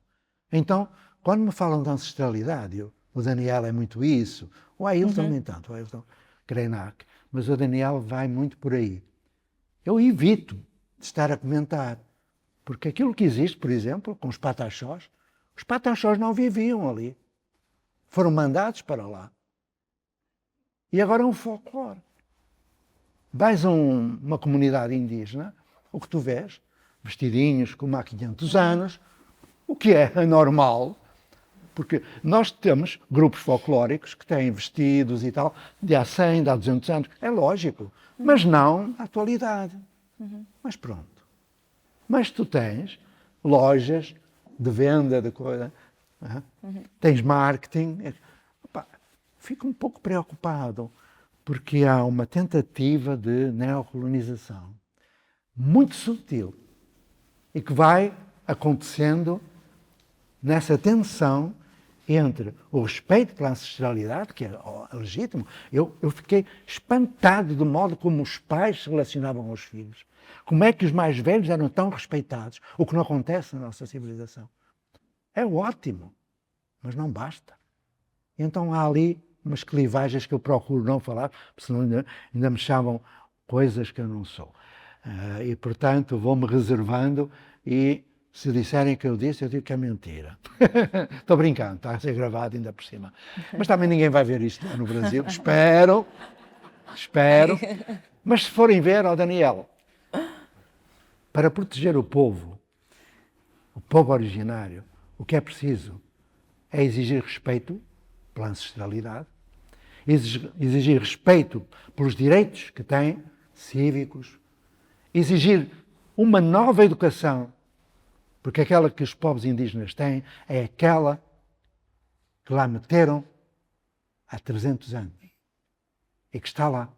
Então, quando me falam de ancestralidade, o Daniel é muito isso, o Ailton nem tanto, o Ailton Krenak, mas o Daniel vai muito por aí. Eu evito de estar a comentar, porque aquilo que existe, por exemplo, com os pataxós não viviam ali. Foram mandados para lá. E agora é um folclore. Vais a uma comunidade indígena, o que tu vês, vestidinhos como há 500 anos, o que é normal, porque nós temos grupos folclóricos que têm vestidos e tal, de há 100, de há 200 anos, é lógico, mas não na atualidade. Mas pronto. Mas tu tens lojas de venda de coisa, tens marketing. Opa, fico um pouco preocupado, porque há uma tentativa de neocolonização muito sutil e que vai acontecendo nessa tensão entre o respeito pela ancestralidade, que é legítimo. Eu fiquei espantado do modo como os pais se relacionavam com os filhos. Como é que os mais velhos eram tão respeitados, o que não acontece na nossa civilização. É ótimo, mas não basta. Então há ali umas clivagens que eu procuro não falar, porque senão ainda me chamam coisas que eu não sou. E, portanto, vou-me reservando e se disserem que eu disse, eu digo que é mentira. Estou brincando, está a ser gravado ainda por cima. Mas também ninguém vai ver isto lá no Brasil. Espero. Mas se forem ver, Daniel, para proteger o povo originário, o que é preciso é exigir respeito pela ancestralidade, exigir respeito pelos direitos que têm, cívicos, exigir uma nova educação, porque aquela que os povos indígenas têm é aquela que lá meteram há 300 anos e que está lá.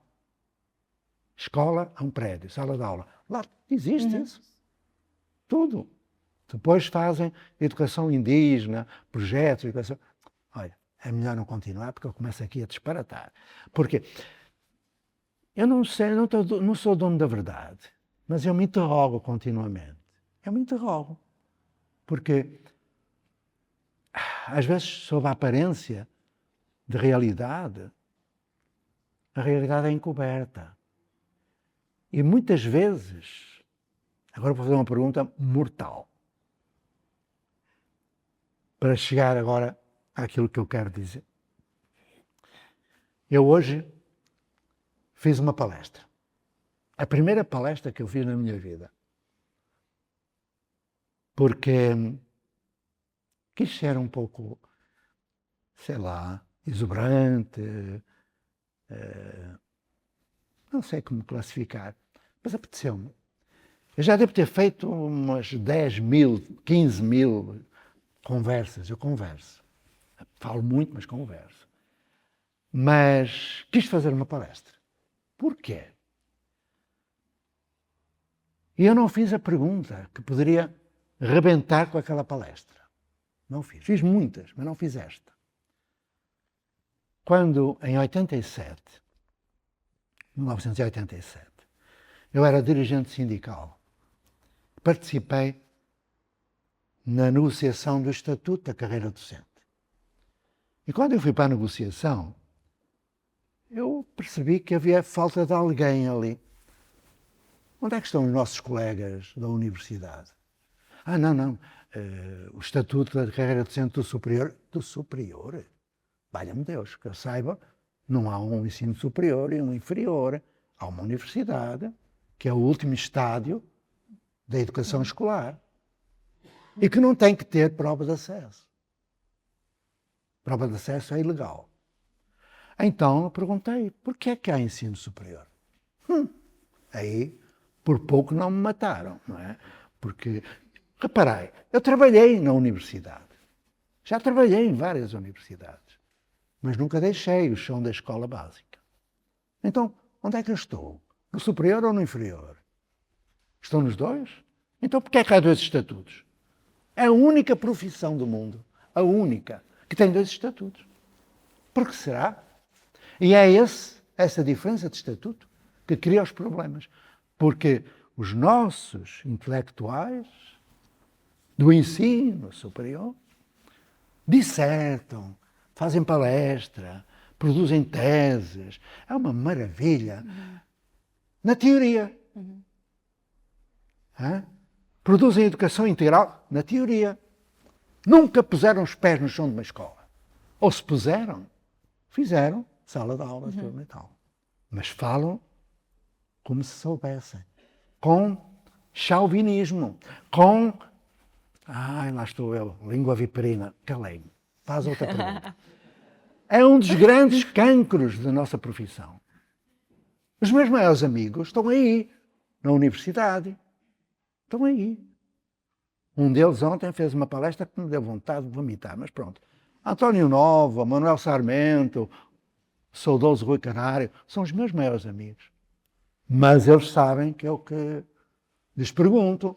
Escola é um prédio, sala de aula. Lá existe isso. Tudo. Depois fazem educação indígena, projetos, educação... Olha, é melhor não continuar porque eu começo aqui a disparatar. Porque eu não sei, não sou dono da verdade, mas eu me interrogo continuamente. Eu me interrogo. Porque, às vezes, sob a aparência de realidade, a realidade é encoberta. E muitas vezes, agora vou fazer uma pergunta mortal, para chegar agora àquilo que eu quero dizer. Eu hoje fiz uma palestra. A primeira palestra que eu fiz na minha vida. Porque quis ser um pouco, sei lá, exuberante, não sei como classificar, mas apeteceu-me. Eu já devo ter feito umas 10 mil, 15 mil conversas, eu converso. Falo muito, mas converso. Mas quis fazer uma palestra. Porquê? E eu não fiz a pergunta que poderia rebentar com aquela palestra. Não fiz. Fiz muitas, mas não fiz esta. Quando, em 1987, eu era dirigente sindical participei na negociação do Estatuto da Carreira Docente. E quando eu fui para a negociação, eu percebi que havia falta de alguém ali. Onde é que estão os nossos colegas da universidade? Não. O Estatuto da Carreira Docente do Superior. Do Superior? Valha-me Deus, que eu saiba, não há um ensino superior e um inferior. Há uma universidade, que é o último estádio da educação escolar. E que não tem que ter prova de acesso. Prova de acesso é ilegal. Então eu perguntei, porquê é que há ensino superior? Aí, por pouco não me mataram, não é? Porque, reparei, eu trabalhei na universidade. Já trabalhei em várias universidades. Mas nunca deixei o chão da escola básica. Então, onde é que eu estou? No superior ou no inferior? Estou nos dois? Então, porquê é que há dois estatutos? É a única profissão do mundo, a única, que tem dois estatutos. Por que será? E é essa diferença de estatuto que cria os problemas. Porque os nossos intelectuais do ensino superior dissertam, fazem palestra, produzem teses. É uma maravilha. Na teoria. Produzem educação integral na teoria. Nunca puseram os pés no chão de uma escola. Ou se puseram, fizeram sala de aula experimental. Mas falam como se soubessem. Com chauvinismo. Com... lá estou eu, língua viperina. Calei-me. Faz outra pergunta. É um dos grandes cancros da nossa profissão. Os meus maiores amigos estão aí, na universidade. Estão aí. Um deles ontem fez uma palestra que me deu vontade de vomitar, mas pronto. António Nova, Manuel Sarmento, saudoso Rui Canário, são os meus maiores amigos. Mas eles sabem que é o que lhes pergunto.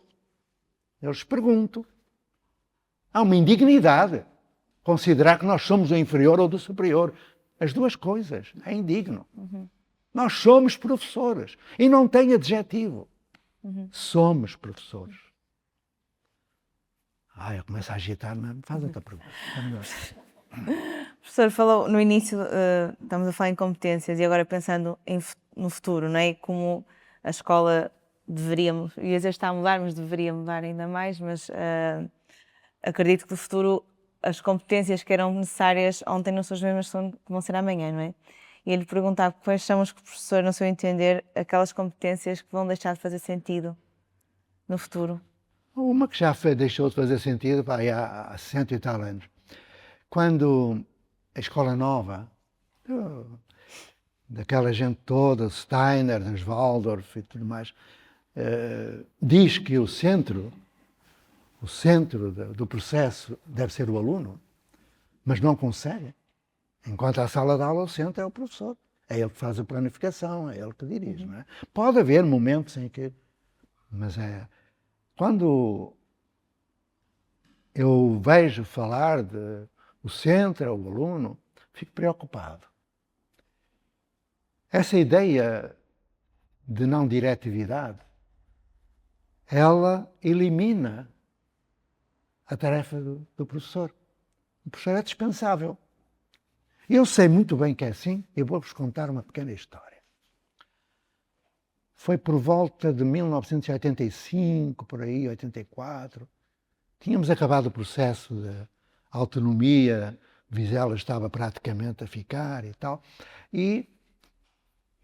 Eu lhes pergunto. Há uma indignidade considerar que nós somos o inferior ou do superior. As duas coisas. É indigno. Nós somos professores. E não tem adjetivo. Somos professores. Eu começo a agitar-me. Faz outra pergunta. O professor falou no início, estamos a falar em competências e agora pensando no futuro, não é? Como a escola deveríamos, e às vezes está a mudar, mas deveria mudar ainda mais, mas acredito que no futuro as competências que eram necessárias ontem não são as mesmas que vão ser amanhã, não é? E ele perguntava quais são os que o professor, no seu entender, aquelas competências que vão deixar de fazer sentido no futuro. Uma que já deixou de fazer sentido há 100 e tal anos. Quando a escola nova, daquela gente toda, Steiner, das Waldorf e tudo mais, diz que o centro do processo deve ser o aluno, mas não consegue. Enquanto a sala de aula, o centro é o professor. É ele que faz a planificação, é ele que dirige. Não é? Pode haver momentos em que... Mas quando eu vejo falar de o centro é o aluno, fico preocupado. Essa ideia de não diretividade, ela elimina a tarefa do professor. O professor é dispensável. Eu sei muito bem que é assim, eu vou-vos contar uma pequena história. Foi por volta de 1985, por aí, 84. Tínhamos acabado o processo de autonomia, Vizela estava praticamente a ficar e tal, e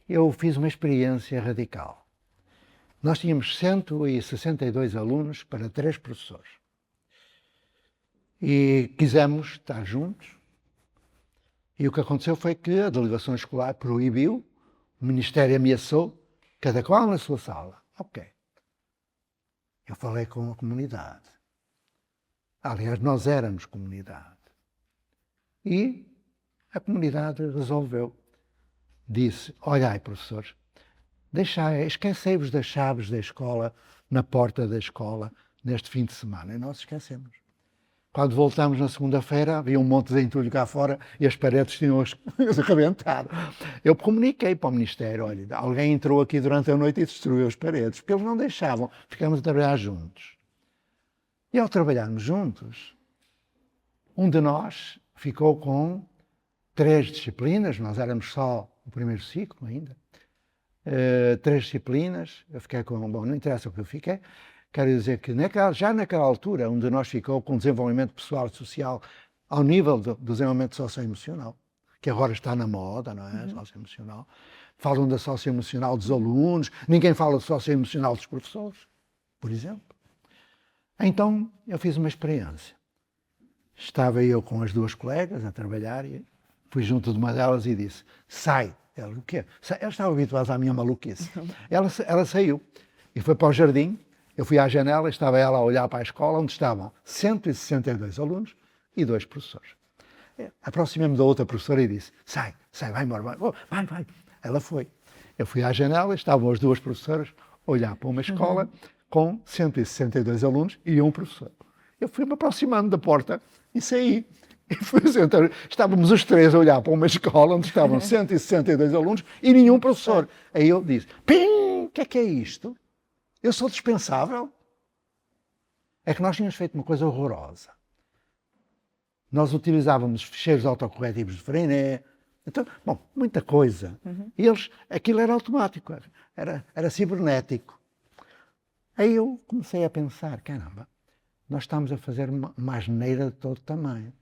eu fiz uma experiência radical. Nós tínhamos 162 alunos para 3 professores. E quisemos estar juntos. E o que aconteceu foi que a delegação escolar proibiu, o Ministério ameaçou, cada qual na sua sala. Ok. Eu falei com a comunidade. Aliás, nós éramos comunidade. E a comunidade resolveu. Disse, olhai, professores, esquecei-vos das chaves da escola na porta da escola neste fim de semana. E nós esquecemos. Quando voltámos na segunda-feira, havia um monte de entulho cá fora e as paredes tinham arrebentado. Eu comuniquei para o Ministério, olha, alguém entrou aqui durante a noite e destruiu as paredes, porque eles não deixavam, ficámos a trabalhar juntos. E ao trabalharmos juntos, um de nós ficou com 3 disciplinas, nós éramos só o primeiro ciclo ainda, 3 disciplinas, eu fiquei com, bom, não interessa o que eu fiquei, quero dizer que já naquela altura, um de nós ficou com desenvolvimento pessoal e social ao nível do desenvolvimento socioemocional, que agora está na moda, não é? Socioemocional. Falam da socioemocional dos alunos, ninguém fala do socioemocional dos professores, por exemplo. Então, eu fiz uma experiência. Estava eu com as 2 colegas a trabalhar e fui junto de uma delas e disse, sai. Ela, o quê? Ela estava habituada à minha maluquice. Ela saiu e foi para o jardim. Eu fui à janela, estava ela a olhar para a escola, onde estavam 162 alunos e 2 professores. Aproximei-me da outra professora e disse, sai, vai embora, vai. Ela foi. Eu fui à janela, estavam as 2 professoras a olhar para uma escola com 162 alunos e 1 professor. Eu fui-me aproximando da porta e saí. E estávamos os 3 a olhar para uma escola onde estavam 162 alunos e nenhum professor. Aí eu disse, pim, o que é isto? Eu sou dispensável? É que nós tínhamos feito uma coisa horrorosa. Nós utilizávamos ficheiros autocorretivos de Freinet, então, bom, muita coisa. E aquilo era automático, era cibernético. Aí eu comecei a pensar, caramba, nós estamos a fazer uma asneira de todo tamanho.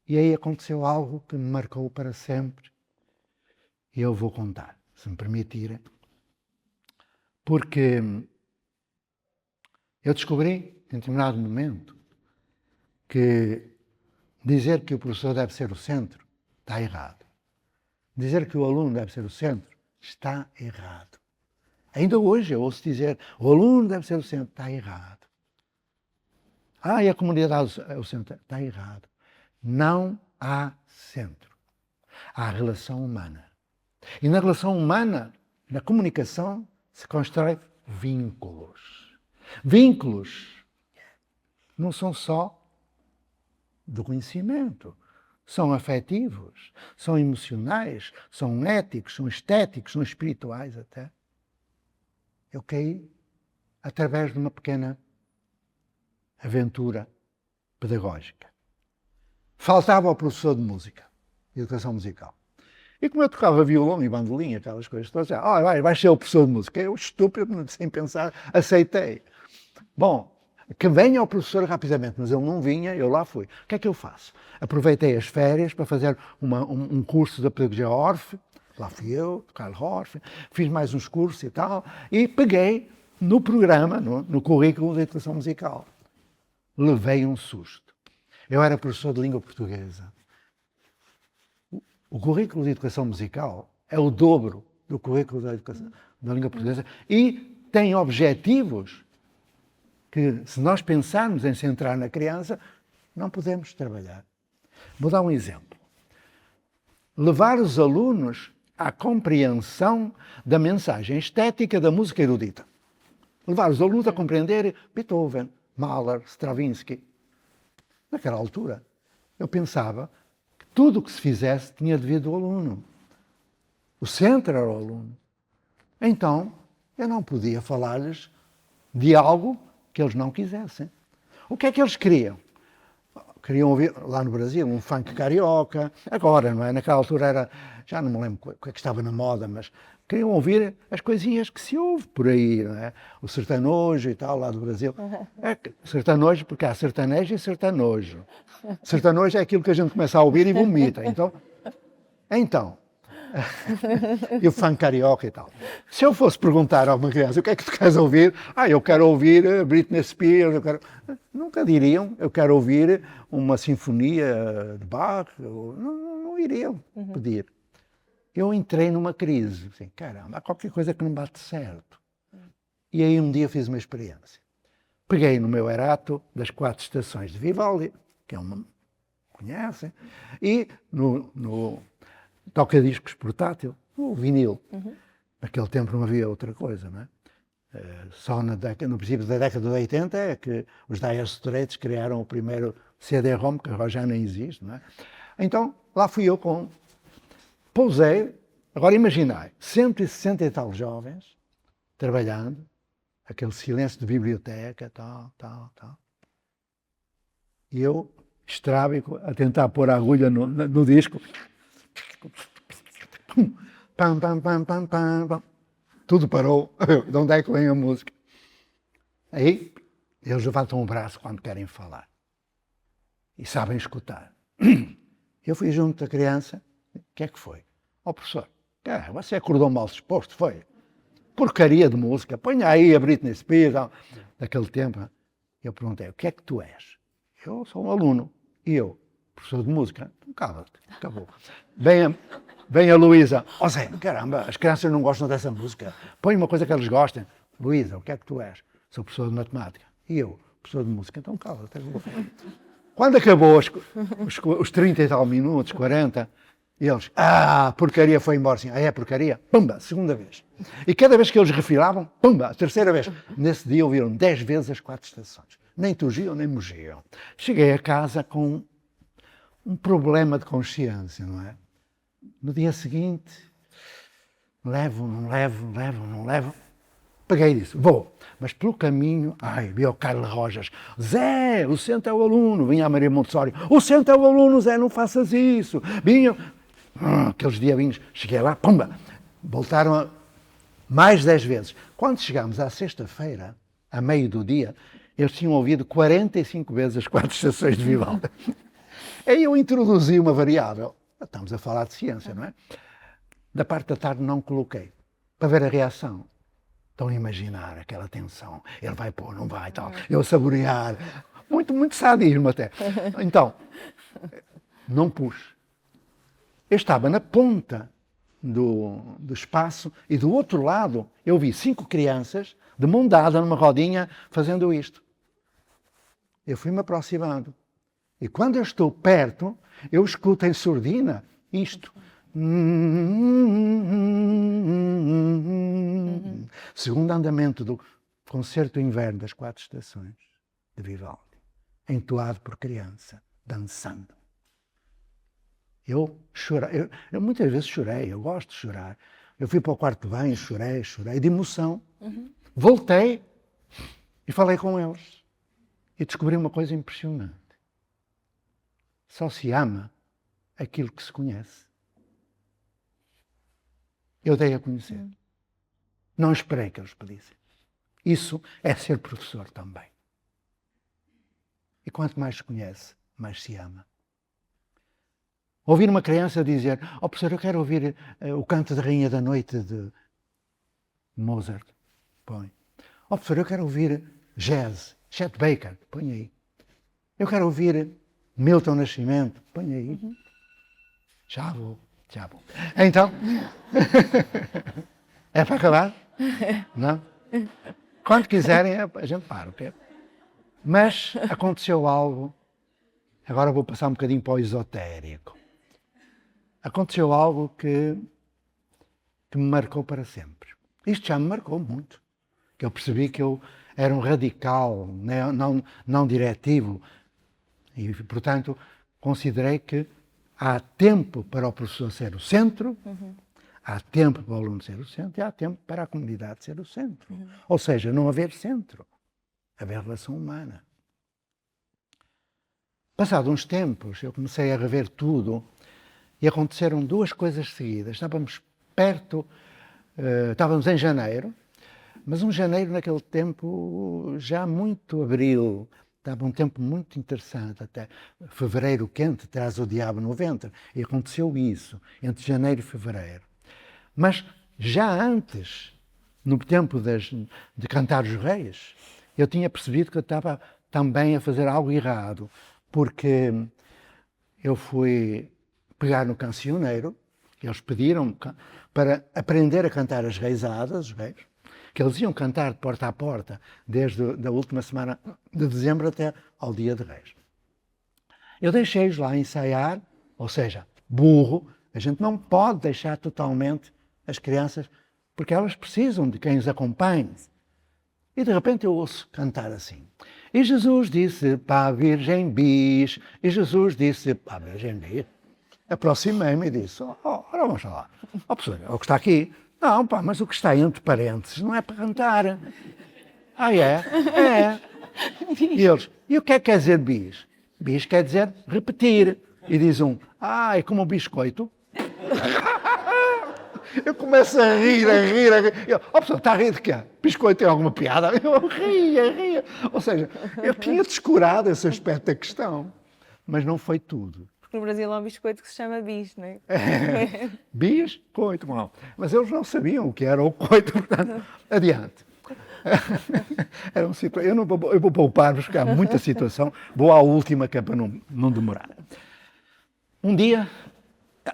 E aí aconteceu algo que me marcou para sempre. E eu vou contar, se me permitirem. Porque eu descobri, em determinado momento, que dizer que o professor deve ser o centro está errado. Dizer que o aluno deve ser o centro está errado. Ainda hoje eu ouço dizer o aluno deve ser o centro, está errado. E a comunidade é o centro, está errado. Não há centro. Há relação humana. E na relação humana, na comunicação, se constrói vínculos. Vínculos não são só do conhecimento, são afetivos, são emocionais, são éticos, são estéticos, são espirituais até. Eu caí através de uma pequena aventura pedagógica. Faltava ao professor de música, de educação musical. E como eu tocava violão e bandolim, aquelas coisas todas, vai ser o professor de música. Eu, estúpido, sem pensar, aceitei. Bom, que venha o professor rapidamente, mas ele não vinha, eu lá fui. O que é que eu faço? Aproveitei as férias para fazer um curso da pedagogia Orff, lá fui eu, tocar Orff, fiz mais uns cursos e tal, e peguei no programa, no currículo de educação musical. Levei um susto. Eu era professor de língua portuguesa. O currículo de educação musical é o dobro do currículo da língua portuguesa e tem objetivos que, se nós pensarmos em centrar na criança, não podemos trabalhar. Vou dar um exemplo. Levar os alunos à compreensão da mensagem estética da música erudita. Levar os alunos a compreender Beethoven, Mahler, Stravinsky. Naquela altura, eu pensava que tudo o que se fizesse tinha devido ao aluno. O centro era o aluno. Então, eu não podia falar-lhes de algo que eles não quisessem. O que é que eles queriam? Queriam ouvir, lá no Brasil, um funk carioca. Agora, não é? Naquela altura era, já não me lembro o que é que estava na moda, mas queriam ouvir as coisinhas que se ouve por aí, não é? O sertanojo e tal, lá do Brasil. É sertanojo, porque há sertanejo e sertanojo. Sertanojo é aquilo que a gente começa a ouvir e vomita. Então e o funk carioca e tal. Se eu fosse perguntar a uma criança o que é que tu queres ouvir? Eu quero ouvir Britney Spears, nunca diriam, eu quero ouvir uma sinfonia de Bach, não iriam pedir. Eu entrei numa crise, assim, caramba, há qualquer coisa que não bate certo. E aí um dia fiz uma experiência. Peguei no meu Erato das 4 estações de Vivaldi, que é uma, conhecem, e no toca-discos portátil, o vinil. Naquele tempo não havia outra coisa, não é? Só no princípio da década de 80 é que os Dire Straits criaram o primeiro CD-ROM, que agora já nem existe, não é? Então, lá fui eu pousei, agora imaginai, 160 e tal jovens, trabalhando, aquele silêncio de biblioteca, tal. E eu, estrábico, a tentar pôr a agulha no disco. Pam, pam, pam, pam, pam, pam. Tudo parou. De onde é que vem a música? Aí, eles levantam o braço quando querem falar. E sabem escutar. Eu fui junto da criança. O que é que foi? Ó professor, você acordou mal disposto, foi? Porcaria de música. Ponha aí a Britney Spears, daquele tempo. Eu perguntei, o que é que tu és? Eu sou um aluno. E eu? Professor de música. Então cala-te, acabou. Vem a Luísa. Ó Zé, caramba, as crianças não gostam dessa música. Põe uma coisa que eles gostem. Luísa, o que é que tu és? Sou professor de matemática. E eu? Professor de música. Então cala-te. Quando acabou os 30 e tal minutos, 40, eles, porcaria, foi embora assim. É porcaria? Pumba, segunda vez. E cada vez que eles refilavam, pumba, terceira vez. Nesse dia ouviram 10 vezes as 4 estações. Nem tugiam, nem mugiam. Cheguei a casa com um problema de consciência, não é? No dia seguinte, levo. Peguei e disse, vou. Mas pelo caminho, vi o Carlos Rojas. Zé, o centro é o aluno. Vinha a Maria Montessori. O centro é o aluno, Zé, não faças isso. Vinha, aqueles diabinhos. Cheguei lá, pumba. Voltaram mais 10 vezes. Quando chegámos à sexta-feira, a meio do dia, eles tinham ouvido 45 vezes as 4 estações de Vivaldi. Aí eu introduzi uma variável. Estamos a falar de ciência, não é? Da parte da tarde não coloquei. Para ver a reação. Estão a imaginar aquela tensão. Ele vai pôr, não vai, tal. Eu saborear. Muito sadismo até. Então, não pus. Eu estava na ponta do espaço e do outro lado eu vi 5 crianças de mão dada numa rodinha fazendo isto. Eu fui-me aproximando. E quando eu estou perto, eu escuto em surdina isto. Segundo andamento do Concerto Inverno das 4 Estações de Vivaldi, entoado por criança, dançando. Eu chorei, eu muitas vezes chorei, eu gosto de chorar. Eu fui para o quarto de banho, chorei, de emoção. Voltei e falei com eles. E descobri uma coisa impressionante. Só se ama aquilo que se conhece. Eu dei a conhecer. Não esperei que eles pedissem. Isso é ser professor também. E quanto mais se conhece, mais se ama. Ouvir uma criança dizer, professor, eu quero ouvir o canto da Rainha da Noite de Mozart. Põe. Professor, eu quero ouvir jazz, Chet Baker. Põe aí. Eu quero ouvir Milton Nascimento. Põe aí. Já vou. Então, é para acabar? Não? Quando quiserem, a gente para, ok? Mas aconteceu algo, agora vou passar um bocadinho para o esotérico. Aconteceu algo que me marcou para sempre. Isto já me marcou muito. Que eu percebi que eu era um radical, não diretivo. E, portanto, considerei que há tempo para o professor ser o centro, há tempo para o aluno ser o centro e há tempo para a comunidade ser o centro. Ou seja, não haver centro, haver relação humana. Passados uns tempos, eu comecei a rever tudo e aconteceram 2 coisas seguidas. Estávamos em janeiro, mas um janeiro naquele tempo já muito abril. Estava um tempo muito interessante, até fevereiro quente traz o diabo no ventre. E aconteceu isso, entre janeiro e fevereiro. Mas já antes, no tempo de Cantar os Reis, eu tinha percebido que eu estava também a fazer algo errado, porque eu fui pegar no cancioneiro, eles pediram para aprender a cantar as reisadas, os reis, que eles iam cantar de porta a porta, desde a última semana de dezembro até ao dia de Reis. Eu deixei-os lá ensaiar, ou seja, burro, a gente não pode deixar totalmente as crianças, porque elas precisam de quem os acompanhe. E de repente eu ouço cantar assim. E Jesus disse para a Virgem Bis, e Jesus disse para a Virgem Bis. Aproximei-me e disse, ora vamos lá, professor, o que está aqui? Não, pá, mas o que está entre parênteses não é para cantar. Ah, é? É. E eles, e o que é que quer dizer bis? Bis quer dizer repetir. E diz um, é como um biscoito. Eu começo a rir, a rir, a rir. Eu, pessoal, está a rir de quê? Biscoito tem alguma piada? Eu ria. Ou seja, eu tinha descurado esse aspecto da questão. Mas não foi tudo. Porque no Brasil há um biscoito que se chama bis, não é? Bis, coito, mal. Mas eles não sabiam o que era o coito, portanto, adiante. Era eu vou poupar-vos, porque há muita situação. Vou à última, que é para não demorar. Um dia,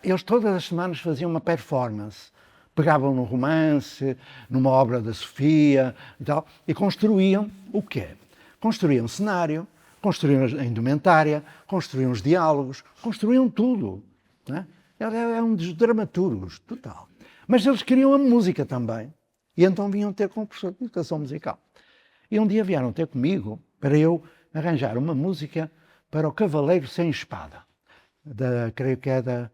eles todas as semanas faziam uma performance. Pegavam num romance, numa obra da Sofia e tal, e construíam o quê? Construíam cenário, construíam a indumentária, construíam os diálogos, construíam tudo. Não é? É um dos dramaturgos, total. Mas eles queriam a música também. E então vinham ter com o professor de educação musical. E um dia vieram ter comigo para eu arranjar uma música para o Cavaleiro Sem Espada. Creio que é da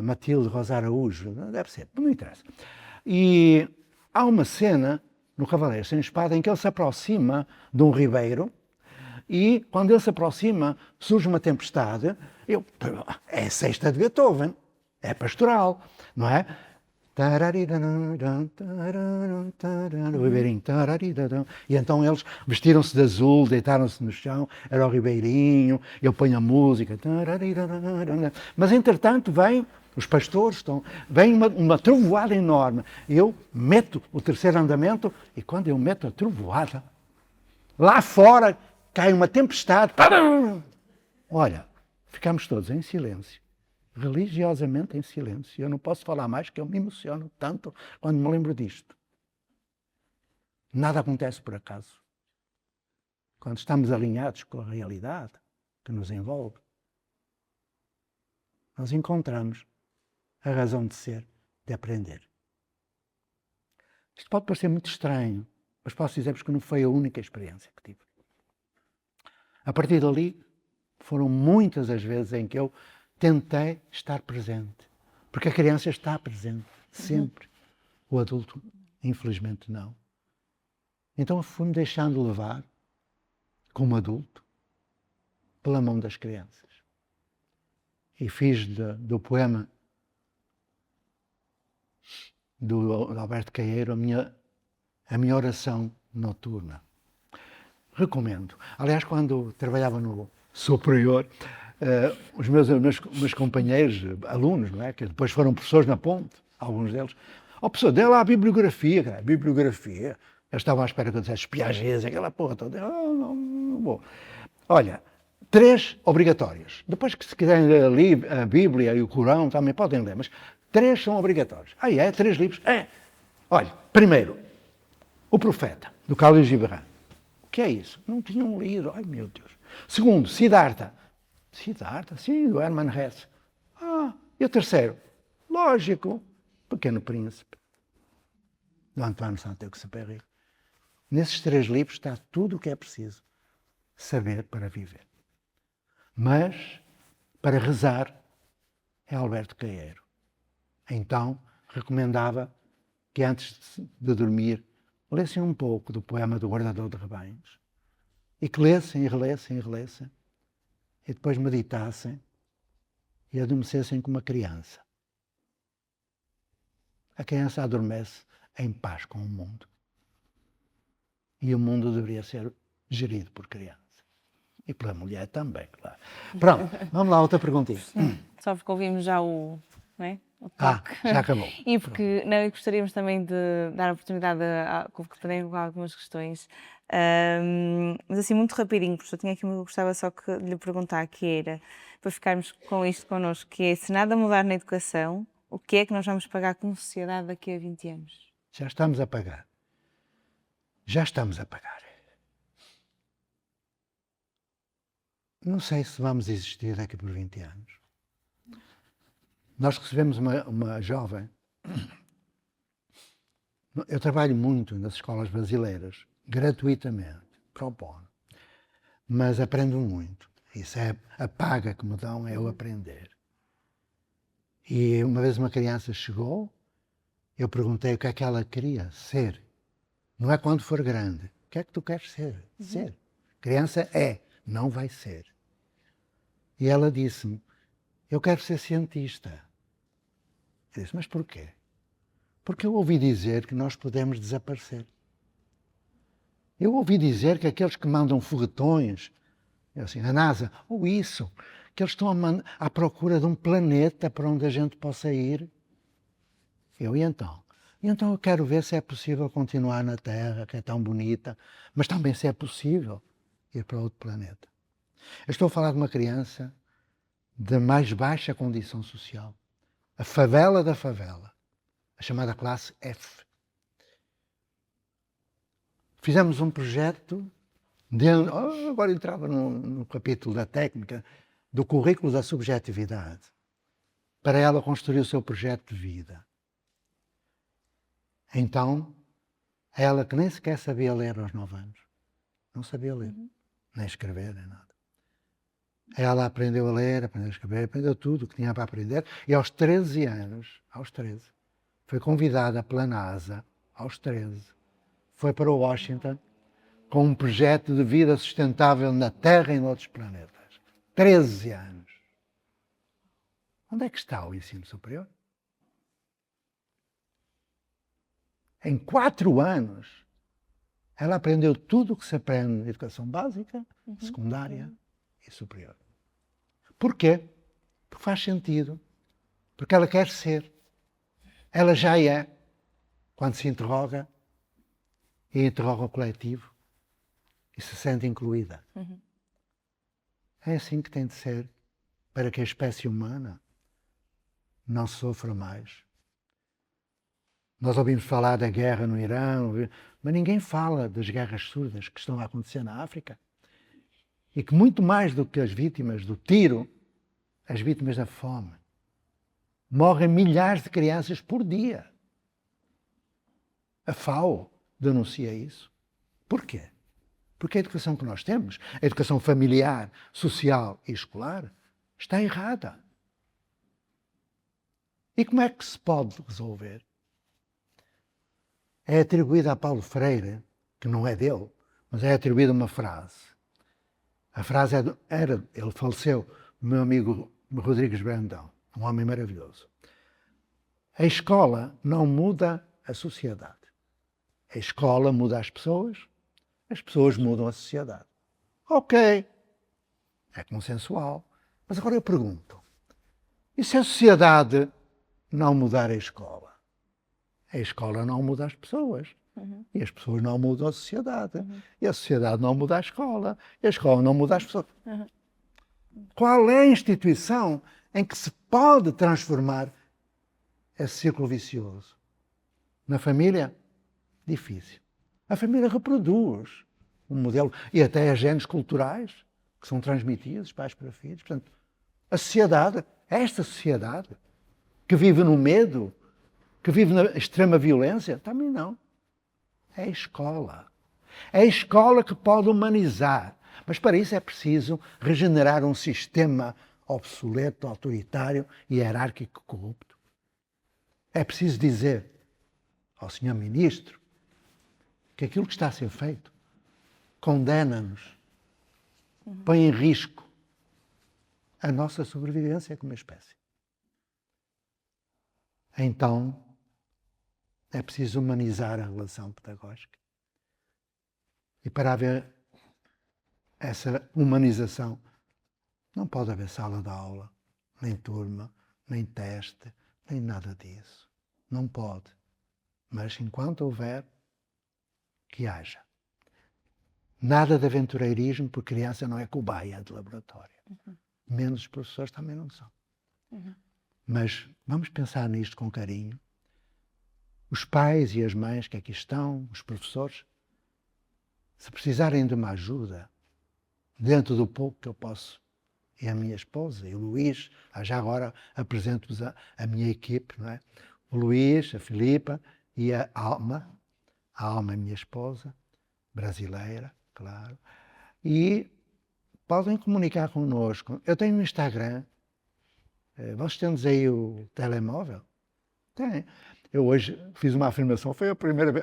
Matilde Rosa Araújo, deve ser, não interessa. E há uma cena no Cavaleiro Sem Espada em que ele se aproxima de um ribeiro e quando ele se aproxima surge uma tempestade. É a sexta de Beethoven, é pastoral, não é? O ribeirinho. E então eles vestiram-se de azul, deitaram-se no chão, era o ribeirinho, eu ponho a música. Mas entretanto os pastores vem uma trovoada enorme. Eu meto o terceiro andamento e quando eu meto a trovoada, lá fora cai uma tempestade. Olha, ficamos todos em silêncio. Religiosamente em silêncio. Eu não posso falar mais, que eu me emociono tanto quando me lembro disto. Nada acontece por acaso. Quando estamos alinhados com a realidade que nos envolve, nós encontramos a razão de ser, de aprender. Isto pode parecer muito estranho, mas posso dizer-vos que não foi a única experiência que tive. A partir dali, foram muitas as vezes em que eu tentei estar presente, porque a criança está presente, sempre. O adulto, infelizmente, não. Então eu fui-me deixando levar, como adulto, pela mão das crianças. E fiz do poema do Alberto Caeiro a minha oração noturna. Recomendo. Aliás, quando trabalhava no superior, os meus companheiros, alunos, não é? Que depois foram professores na Ponte, alguns deles, professor, dê lá a bibliografia, cara. Bibliografia. Eles estavam à espera que eu dissesse Piaget, aquela porra toda. Não vou. Olha, 3 obrigatórios. Depois que se quiserem ler a Bíblia e o Corão, também podem ler, mas 3 são obrigatórios. 3 livros? Olha, primeiro, O Profeta, do Khalil Gibran. O que é isso? Não tinham lido. Ai, meu Deus. Segundo, Siddhartha. Siddhartha, sim, do Hermann Hesse. E o terceiro? Lógico, Pequeno Príncipe, do Antoine Saint-Exupéry. Nesses 3 livros está tudo o que é preciso saber para viver. Mas, para rezar, é Alberto Caeiro. Então, recomendava que antes de dormir, lessem um pouco do poema do Guardador de Rebanhos. E que lessem e relessem e relessem. E depois meditassem e adormecessem como uma criança. A criança adormece em paz com o mundo. E o mundo deveria ser gerido por criança. E pela mulher também, claro. Pronto, vamos lá, outra perguntinha. Só porque ouvimos já o toque. Já acabou. E porque gostaríamos também de dar a oportunidade a poderem colocar algumas questões. Mas assim, muito rapidinho, porque eu tinha aqui, eu gostava só de lhe perguntar, que era, para ficarmos com isto connosco, que é, se nada mudar na educação, o que é que nós vamos pagar como sociedade daqui a 20 anos? Já estamos a pagar. Já estamos a pagar. Não sei se vamos existir daqui por 20 anos. Nós recebemos uma jovem. Eu trabalho muito nas escolas brasileiras gratuitamente, pro bono. Mas aprendo muito. Isso é a paga que me dão, é eu aprender. E uma vez uma criança chegou, eu perguntei o que é que ela queria ser. Não é quando for grande. O que é que tu queres ser? Ser. Criança é, não vai ser. E ela disse-me, eu quero ser cientista. Eu disse, mas porquê? Porque eu ouvi dizer que nós podemos desaparecer. Eu ouvi dizer que aqueles que mandam foguetões, assim, a NASA, ou isso, que eles estão à procura de um planeta para onde a gente possa ir. E então? E então eu quero ver se é possível continuar na Terra, que é tão bonita, mas também se é possível ir para outro planeta. Eu estou a falar de uma criança de mais baixa condição social. A favela da favela. A chamada classe F. Fizemos um projeto, agora entrava no capítulo da técnica, do currículo da subjetividade, para ela construir o seu projeto de vida. Então, ela que nem sequer sabia ler aos 9 anos, não sabia ler, nem escrever, nem nada. Ela aprendeu a ler, aprendeu a escrever, aprendeu tudo o que tinha para aprender, e aos 13 anos, foi convidada pela NASA, aos 13, foi para Washington, com um projeto de vida sustentável na Terra e noutros planetas. 13 anos. Onde é que está o ensino superior? Em 4 anos, ela aprendeu tudo o que se aprende na educação básica, secundária e superior. Porquê? Porque faz sentido. Porque ela quer ser. Ela já é. Quando se interroga, e interroga o coletivo, e se sente incluída. É assim que tem de ser, para que a espécie humana não sofra mais. Nós ouvimos falar da guerra no Irã, mas ninguém fala das guerras surdas que estão a acontecer na África. E que muito mais do que as vítimas do tiro, as vítimas da fome. Morrem milhares de crianças por dia. A FAO denuncia isso. Porquê? Porque a educação que nós temos, a educação familiar, social e escolar, está errada. E como é que se pode resolver? É atribuída a Paulo Freire, que não é dele, mas é atribuída uma frase. A frase ele faleceu, o meu amigo Rodrigues Brandão, um homem maravilhoso. A escola não muda a sociedade. A escola muda as pessoas mudam a sociedade. Ok, é consensual. Mas agora eu pergunto, e se a sociedade não mudar a escola? A escola não muda as pessoas. E as pessoas não mudam a sociedade. E a sociedade não muda a escola. E a escola não muda as pessoas. Qual é a instituição em que se pode transformar esse círculo vicioso? Na família? Difícil. A família reproduz um modelo, e até as genes culturais que são transmitidos pais para filhos. Portanto, a sociedade, esta sociedade, que vive no medo, que vive na extrema violência, também não. É a escola. É a escola que pode humanizar. Mas para isso é preciso regenerar um sistema obsoleto, autoritário e hierárquico corrupto. É preciso dizer ao Sr. Ministro que aquilo que está a ser feito condena-nos, põe em risco a nossa sobrevivência como espécie. Então, é preciso humanizar a relação pedagógica. E para haver essa humanização, não pode haver sala de aula, nem turma, nem teste, nem nada disso. Não pode. Mas enquanto houver, que haja. Nada de aventureirismo, porque criança não é cobaia de laboratório. Menos os professores também não são. Mas vamos pensar nisto com carinho. Os pais e as mães que aqui estão, os professores, se precisarem de uma ajuda, dentro do pouco que eu posso, e a minha esposa, e o Luís, já agora apresento-vos a minha equipe, não é? O Luís, a Filipa e a Alma é a minha esposa, brasileira, claro, e podem comunicar connosco. Eu tenho um Instagram. Vocês têm aí o telemóvel? Tem. Eu hoje fiz uma afirmação, foi a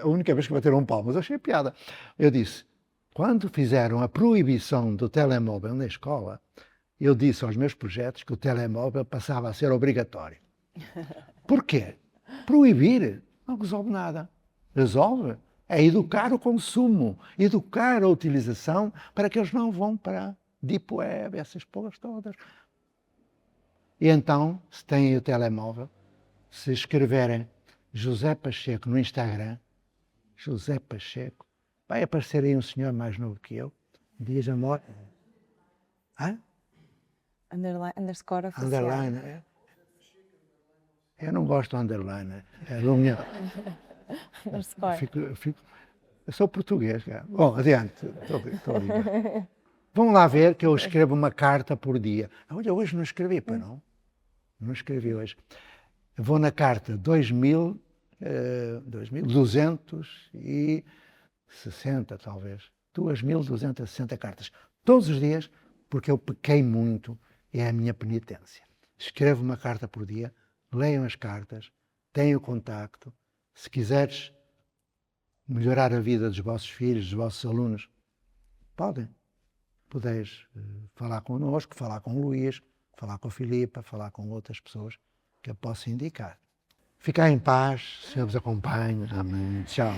única vez que bateram palmas, achei piada. Eu disse, quando fizeram a proibição do telemóvel na escola, eu disse aos meus projetos que o telemóvel passava a ser obrigatório. Porquê? Proibir não resolve nada. Resolve é educar o consumo, educar a utilização para que eles não vão para a Deep Web, essas porras todas. E então, se têm o telemóvel, se escreverem José Pacheco no Instagram, José Pacheco, vai aparecer aí um senhor mais novo que eu, diz amor. Underscore oficial. Underline. Eu não gosto de underline. É do meu. Underscore. Eu sou português, cara. Bom, adiante. Estou a brincar. Vão lá ver que eu escrevo uma carta por dia. Olha, hoje não escrevi, pá, não? Não escrevi hoje. Vou na carta 2.260, talvez. 2.260 cartas. Todos os dias, porque eu pequei muito e é a minha penitência. Escrevo uma carta por dia, leiam as cartas, tenham contacto. Se quiseres melhorar a vida dos vossos filhos, dos vossos alunos, podeis falar connosco, falar com o Luís, falar com a Filipa, falar com outras pessoas que eu possa indicar. Ficai em paz, Senhor vos acompanhe. Amém. Tchau.